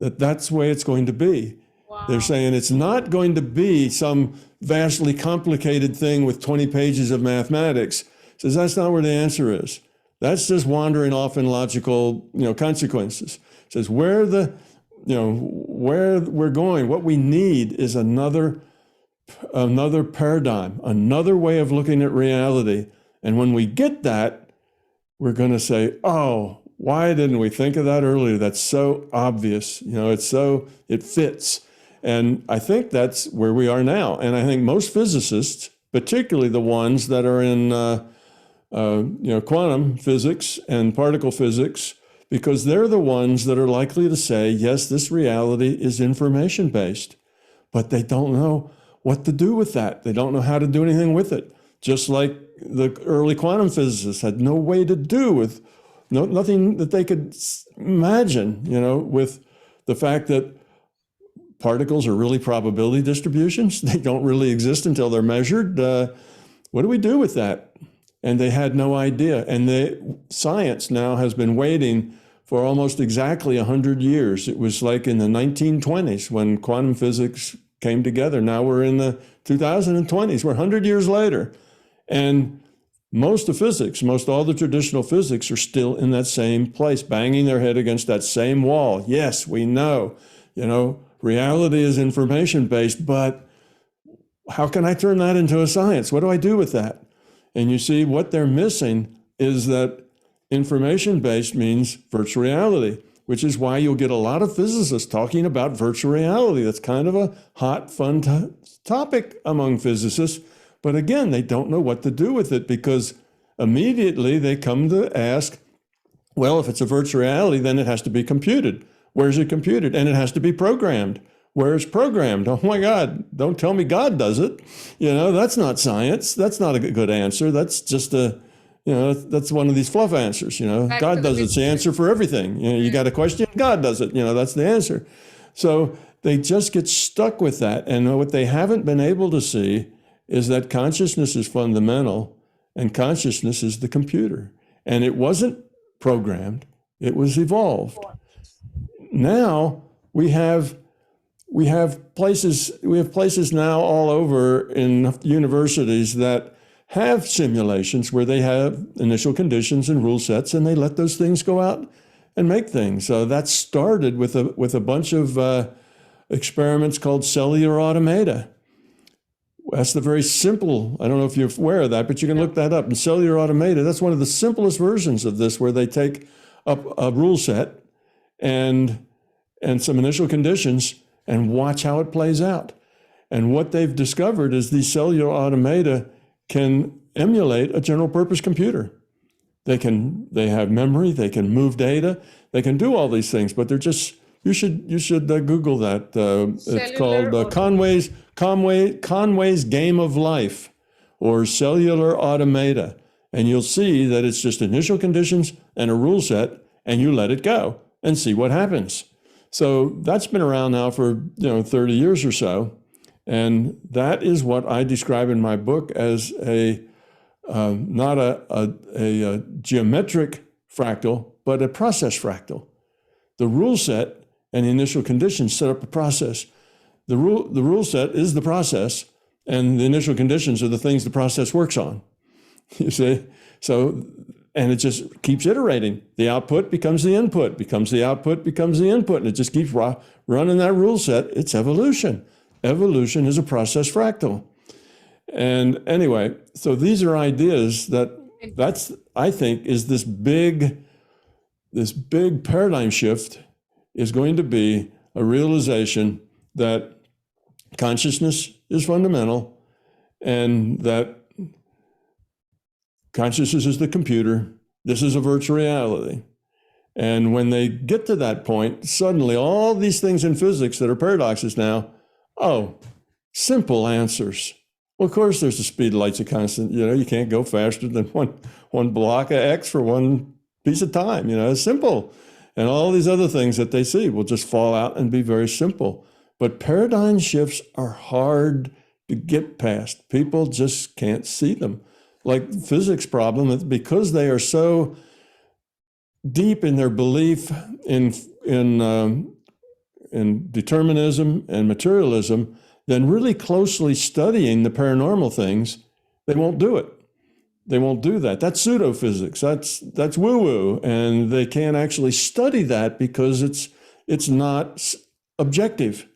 That's the way it's going to be. Wow. They're saying it's not going to be some vastly complicated thing with 20 pages of mathematics. Says that's not where the answer is. That's just wandering off in logical, consequences. Says where we're going, what we need is another paradigm, another way of looking at reality. And when we get that, we're going to say, oh, why didn't we think of that earlier? That's so obvious. It fits. And I think that's where we are now. And I think most physicists, particularly the ones that are in quantum physics and particle physics, because they're the ones that are likely to say, yes, this reality is information-based, but they don't know what to do with that. They don't know how to do anything with it. Just like the early quantum physicists had no way to do with, nothing that they could imagine, with the fact that particles are really probability distributions. They don't really exist until they're measured. What do we do with that? And they had no idea. And science now has been waiting for almost exactly 100 years. It was like in the 1920s when quantum physics came together. Now we're in the 2020s. We're 100 years later. And most all the traditional physics are still in that same place, banging their head against that same wall. Yes, we know, reality is information-based, but how can I turn that into a science? What do I do with that? And you see, what they're missing is that information-based means virtual reality, which is why you'll get a lot of physicists talking about virtual reality. That's kind of a hot, fun topic among physicists. But again, they don't know what to do with it because immediately they come to ask, well, if it's a virtual reality, then it has to be computed. Where's it computed? And it has to be programmed. Where it's programmed? Oh my God, don't tell me God does it. That's not science. That's not a good answer. That's just that's one of these fluff answers. God does it. It's the answer for everything. You got a question, God does it. That's the answer. So they just get stuck with that. And what they haven't been able to see is that consciousness is fundamental and consciousness is the computer. And it wasn't programmed, it was evolved. Now we have places now all over in universities that have simulations where they have initial conditions and rule sets, and they let those things go out and make things. So that started with a bunch of experiments called Cellular Automata. That's the very simple, I don't know if you're aware of that, but you can look that up. In Cellular Automata, that's one of the simplest versions of this, where they take up a rule set and some initial conditions and watch how it plays out. And what they've discovered is these cellular automata can emulate a general purpose computer. They have memory, they can move data, they can do all these things, but they're just, you should Google that. It's called Conway's Game of Life, or Cellular Automata. And you'll see that it's just initial conditions and a rule set, and you let it go and see what happens. So that's been around now for 30 years or so. And that is what I describe in my book as not a geometric fractal, but a process fractal. The rule set and the initial conditions set up a process. The rule set is the process, and the initial conditions are the things the process works on. You see? So, and it just keeps iterating. The output becomes the input, becomes the output, becomes the input, and it just keeps running that rule set. It's evolution. Evolution is a process fractal. And anyway, so these are ideas that's I think is this big paradigm shift is going to be a realization that consciousness is fundamental, and that consciousness is the computer. This is a virtual reality. And when they get to that point, suddenly all these things in physics that are paradoxes now, simple answers. Well, of course, there's the speed of light's a constant. You can't go faster than one block of X for one piece of time. It's simple. And all these other things that they see will just fall out and be very simple. But paradigm shifts are hard to get past. People just can't see them. Like the physics problem, because they are so deep in their belief in determinism and materialism, then really closely studying the paranormal things, they won't do it. They won't do that. That's pseudophysics. That's woo-woo, and they can't actually study that because it's not objective.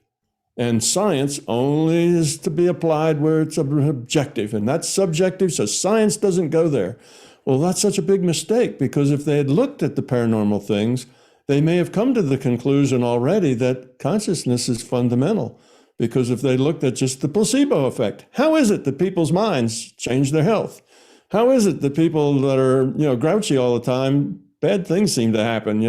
And science only is to be applied where it's objective, and that's subjective, so science doesn't go there. Well, that's such a big mistake, because if they had looked at the paranormal things, they may have come to the conclusion already that consciousness is fundamental. Because if they looked at just the placebo effect, how is it that people's minds change their health? How is it that people that are grouchy all the time, bad things seem to happen?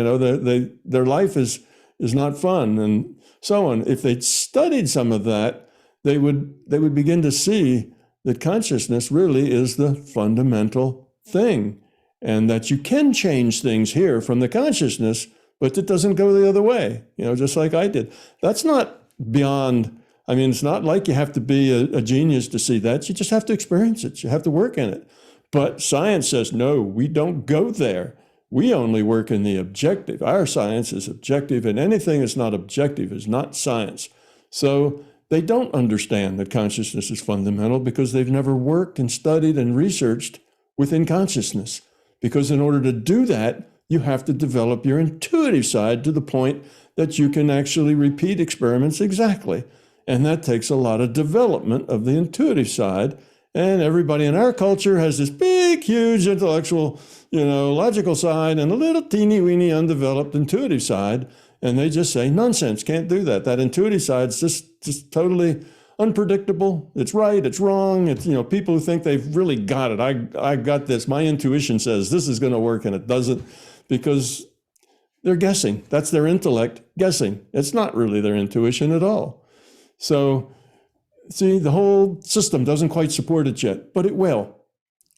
Their life is not fun, and so on. If they'd studied some of that, they would begin to see that consciousness really is the fundamental thing, and that you can change things here from the consciousness, but it doesn't go the other way. Just like I did. That's not beyond. It's not like you have to be a genius to see that. You just have to experience it. You have to work in it. But science says, no, we don't go there. We only work in the objective. Our science is objective, and anything that's not objective is not science. So they don't understand that consciousness is fundamental because they've never worked and studied and researched within consciousness. Because in order to do that, you have to develop your intuitive side to the point that you can actually repeat experiments exactly. And that takes a lot of development of the intuitive side. And everybody in our culture has this big, huge intellectual, logical side and a little teeny weeny undeveloped intuitive side. And they just say, nonsense, can't do that. That intuitive side is just totally unpredictable. It's right, it's wrong. It's, people who think they've really got it. I got this. My intuition says this is going to work, and it doesn't, because they're guessing. That's their intellect guessing. It's not really their intuition at all. So, see, the whole system doesn't quite support it yet, but it will.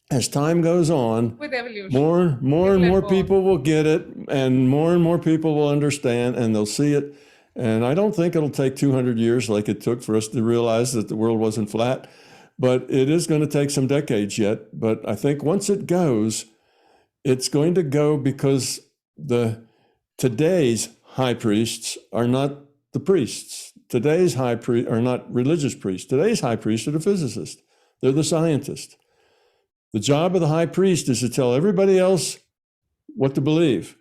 As time goes on, with evolution, more and more people will get it, and more people will understand, and they'll see it. And I don't think it'll take 200 years like it took for us to realize that the world wasn't flat. but it is going to take some decades yet. But I think once it goes, it's going to go because today's high priests are not the priests. Today's high priests are not religious priests. Today's high priests are the physicists. They're the scientists. The job of the high priest is to tell everybody else what to believe.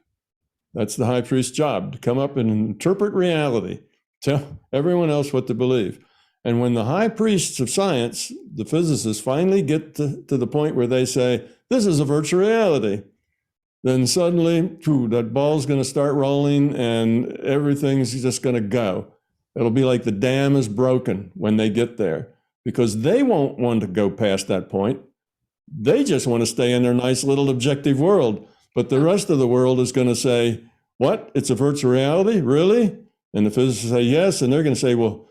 That's the high priest's job, to come up and interpret reality, tell everyone else what to believe. And when the high priests of science, the physicists, finally get to the point where they say, this is a virtual reality, then suddenly, that ball's going to start rolling and everything's just going to go. It'll be like the dam is broken when they get there, because they won't want to go past that point. They just want to stay in their nice little objective world. But the rest of the world is going to say, what? It's a virtual reality? Really? And the physicists say yes, and they're going to say, well,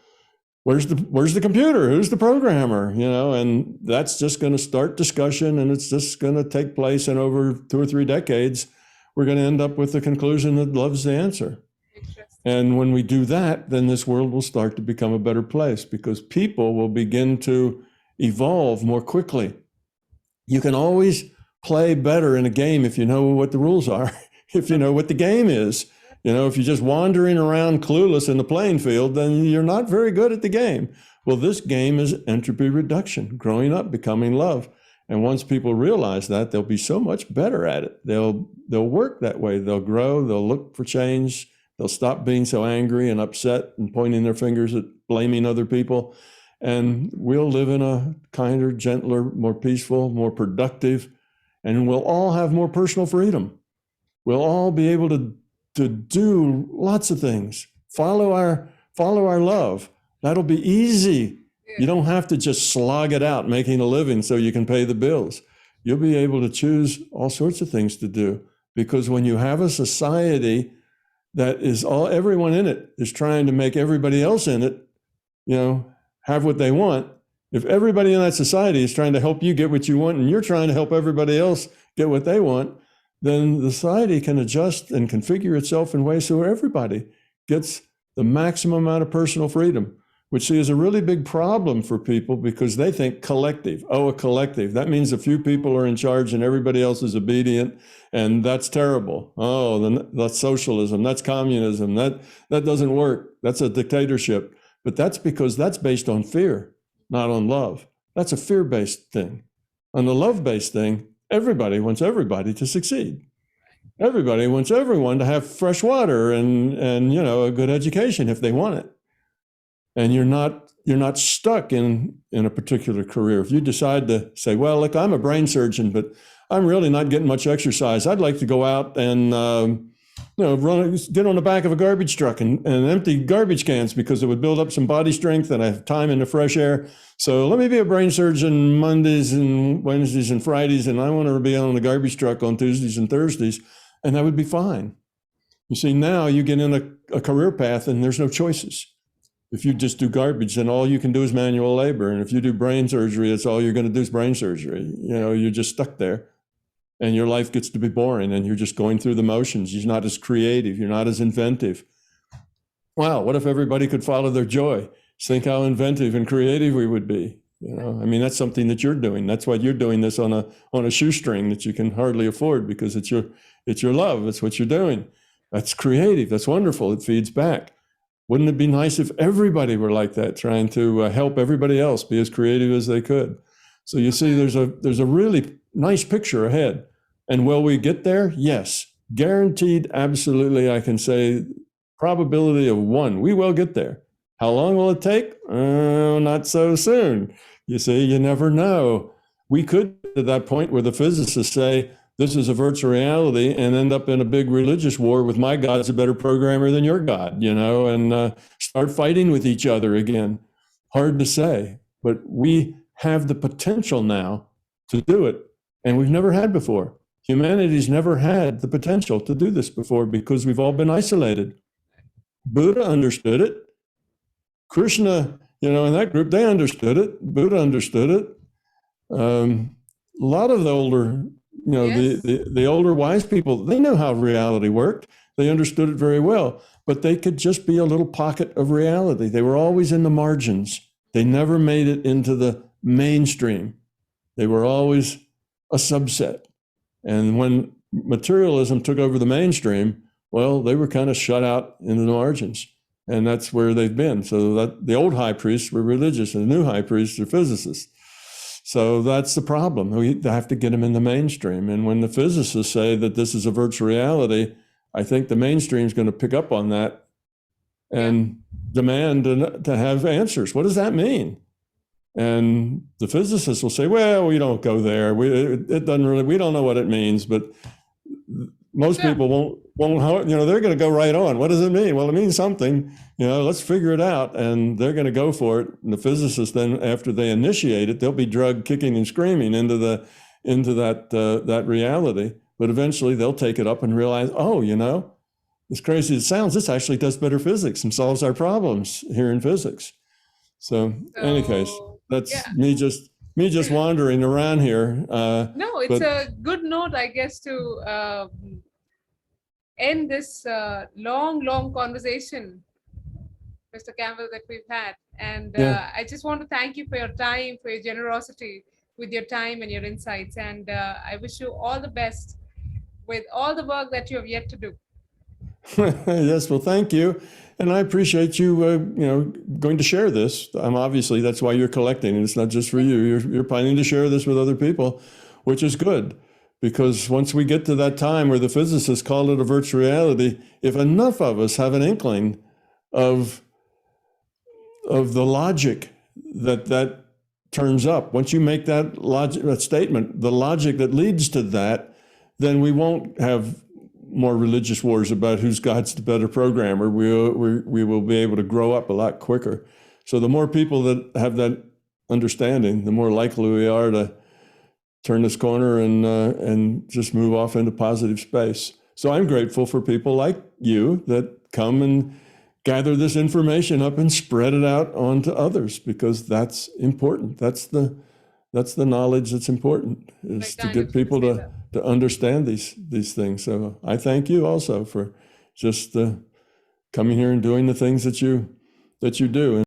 where's the computer? Who's the programmer? And that's just going to start discussion, and it's just going to take place. And over 2 or 3 decades, we're going to end up with the conclusion that love's the answer. And when we do that, then this world will start to become a better place, because people will begin to evolve more quickly. You can always play better in a game if you know what the rules are, if you know what the game is. If you're just wandering around clueless in the playing field, then you're not very good at the game. Well, this game is entropy reduction, growing up, becoming love. And once people realize that, they'll be so much better at it. They'll work that way. They'll grow. They'll look for change. They'll stop being so angry and upset and pointing their fingers at blaming other people. And we'll live in a kinder, gentler, more peaceful, more productive, and we'll all have more personal freedom. We'll all be able to do lots of things. Follow our love. That'll be easy. You don't have to just slog it out making a living so you can pay the bills. You'll be able to choose all sorts of things to do, because when you have a society that is everyone in it is trying to make everybody else in it, have what they want. If everybody in that society is trying to help you get what you want, and you're trying to help everybody else get what they want, then the society can adjust and configure itself in ways so everybody gets the maximum amount of personal freedom, which is a really big problem for people, because they think collective. Oh, a collective. That means a few people are in charge and everybody else is obedient, and that's terrible. Oh, then that's socialism. That's communism. That doesn't work. That's a dictatorship. But that's because that's based on fear, not on love. That's a fear-based thing. On the love-based thing, everybody wants everybody to succeed. Everybody wants everyone to have fresh water and a good education if they want it. And you're not stuck in a particular career. If you decide to say, well, look, I'm a brain surgeon, but I'm really not getting much exercise. I'd like to go out and get on the back of a garbage truck and empty garbage cans, because it would build up some body strength and I have time in the fresh air. So let me be a brain surgeon Mondays and Wednesdays and Fridays, and I want to be on the garbage truck on Tuesdays and Thursdays, and that would be fine. You see, now you get in a career path and there's no choices. If you just do garbage, then all you can do is manual labor. And if you do brain surgery, that's all you're going to do is brain surgery. You're just stuck there. And your life gets to be boring, and you're just going through the motions. You're not as creative. You're not as inventive. Wow, what if everybody could follow their joy? Just think how inventive and creative we would be. That's something that you're doing. That's why you're doing this on a shoestring that you can hardly afford, because it's your love. It's what you're doing. That's creative. That's wonderful. It feeds back. Wouldn't it be nice if everybody were like that, trying to help everybody else be as creative as they could? So you see, there's a really nice picture ahead. And will we get there? Yes. Guaranteed, absolutely, I can say, probability of 1. We will get there. How long will it take? Not so soon. You see, you never know. We could get to that point where the physicists say, this is a virtual reality, and end up in a big religious war with my God's a better programmer than your God, and start fighting with each other again. Hard to say, but we have the potential now to do it, and we've never had before. Humanity's never had the potential to do this before, because we've all been isolated. Buddha understood it. Krishna, in that group, they understood it. Buddha understood it. A lot of the older, yes. the older wise people, they knew how reality worked. They understood it very well, but they could just be a little pocket of reality. They were always in the margins. They never made it into the mainstream. They were always a subset. And when materialism took over the mainstream, well, they were kind of shut out in the margins. And that's where they've been. So that the old high priests were religious and the new high priests are physicists. So that's the problem. We have to get them in the mainstream. And when the physicists say that this is a virtual reality, I think the mainstream is going to pick up on that and demand to have answers. What does that mean? And the physicists will say, well, we don't go there. It doesn't really, we don't know what it means, but most people won't, they're going to go right on. What does it mean? Well, it means something, let's figure it out. And they're going to go for it. And the physicists then, after they initiate it, they'll be drugged kicking and screaming into that reality. But eventually they'll take it up and realize, as crazy as it sounds, this actually does better physics and solves our problems here in physics. So in any case, that's me just wandering around here. No, it's a good note, I guess, to end this long conversation, Mr. Campbell, that we've had. And I just want to thank you for your time, for your generosity with your time and your insights. And I wish you all the best with all the work that you have yet to do. Yes, well, thank you. And I appreciate you, going to share this. Obviously, that's why you're collecting, and it's not just for you. You're planning to share this with other people, which is good. Because once we get to that time where the physicists call it a virtual reality, if enough of us have an inkling of the logic that turns up, once you make that statement, the logic that leads to that, then we won't have more religious wars about who's God's the better programmer. We will be able to grow up a lot quicker. So the more people that have that understanding, the more likely we are to turn this corner and just move off into positive space. So I'm grateful for people like you that come and gather this information up and spread it out onto others, because that's important. That's the knowledge that's important, is to get people to understand these things. So I thank you also for just coming here and doing the things that you do.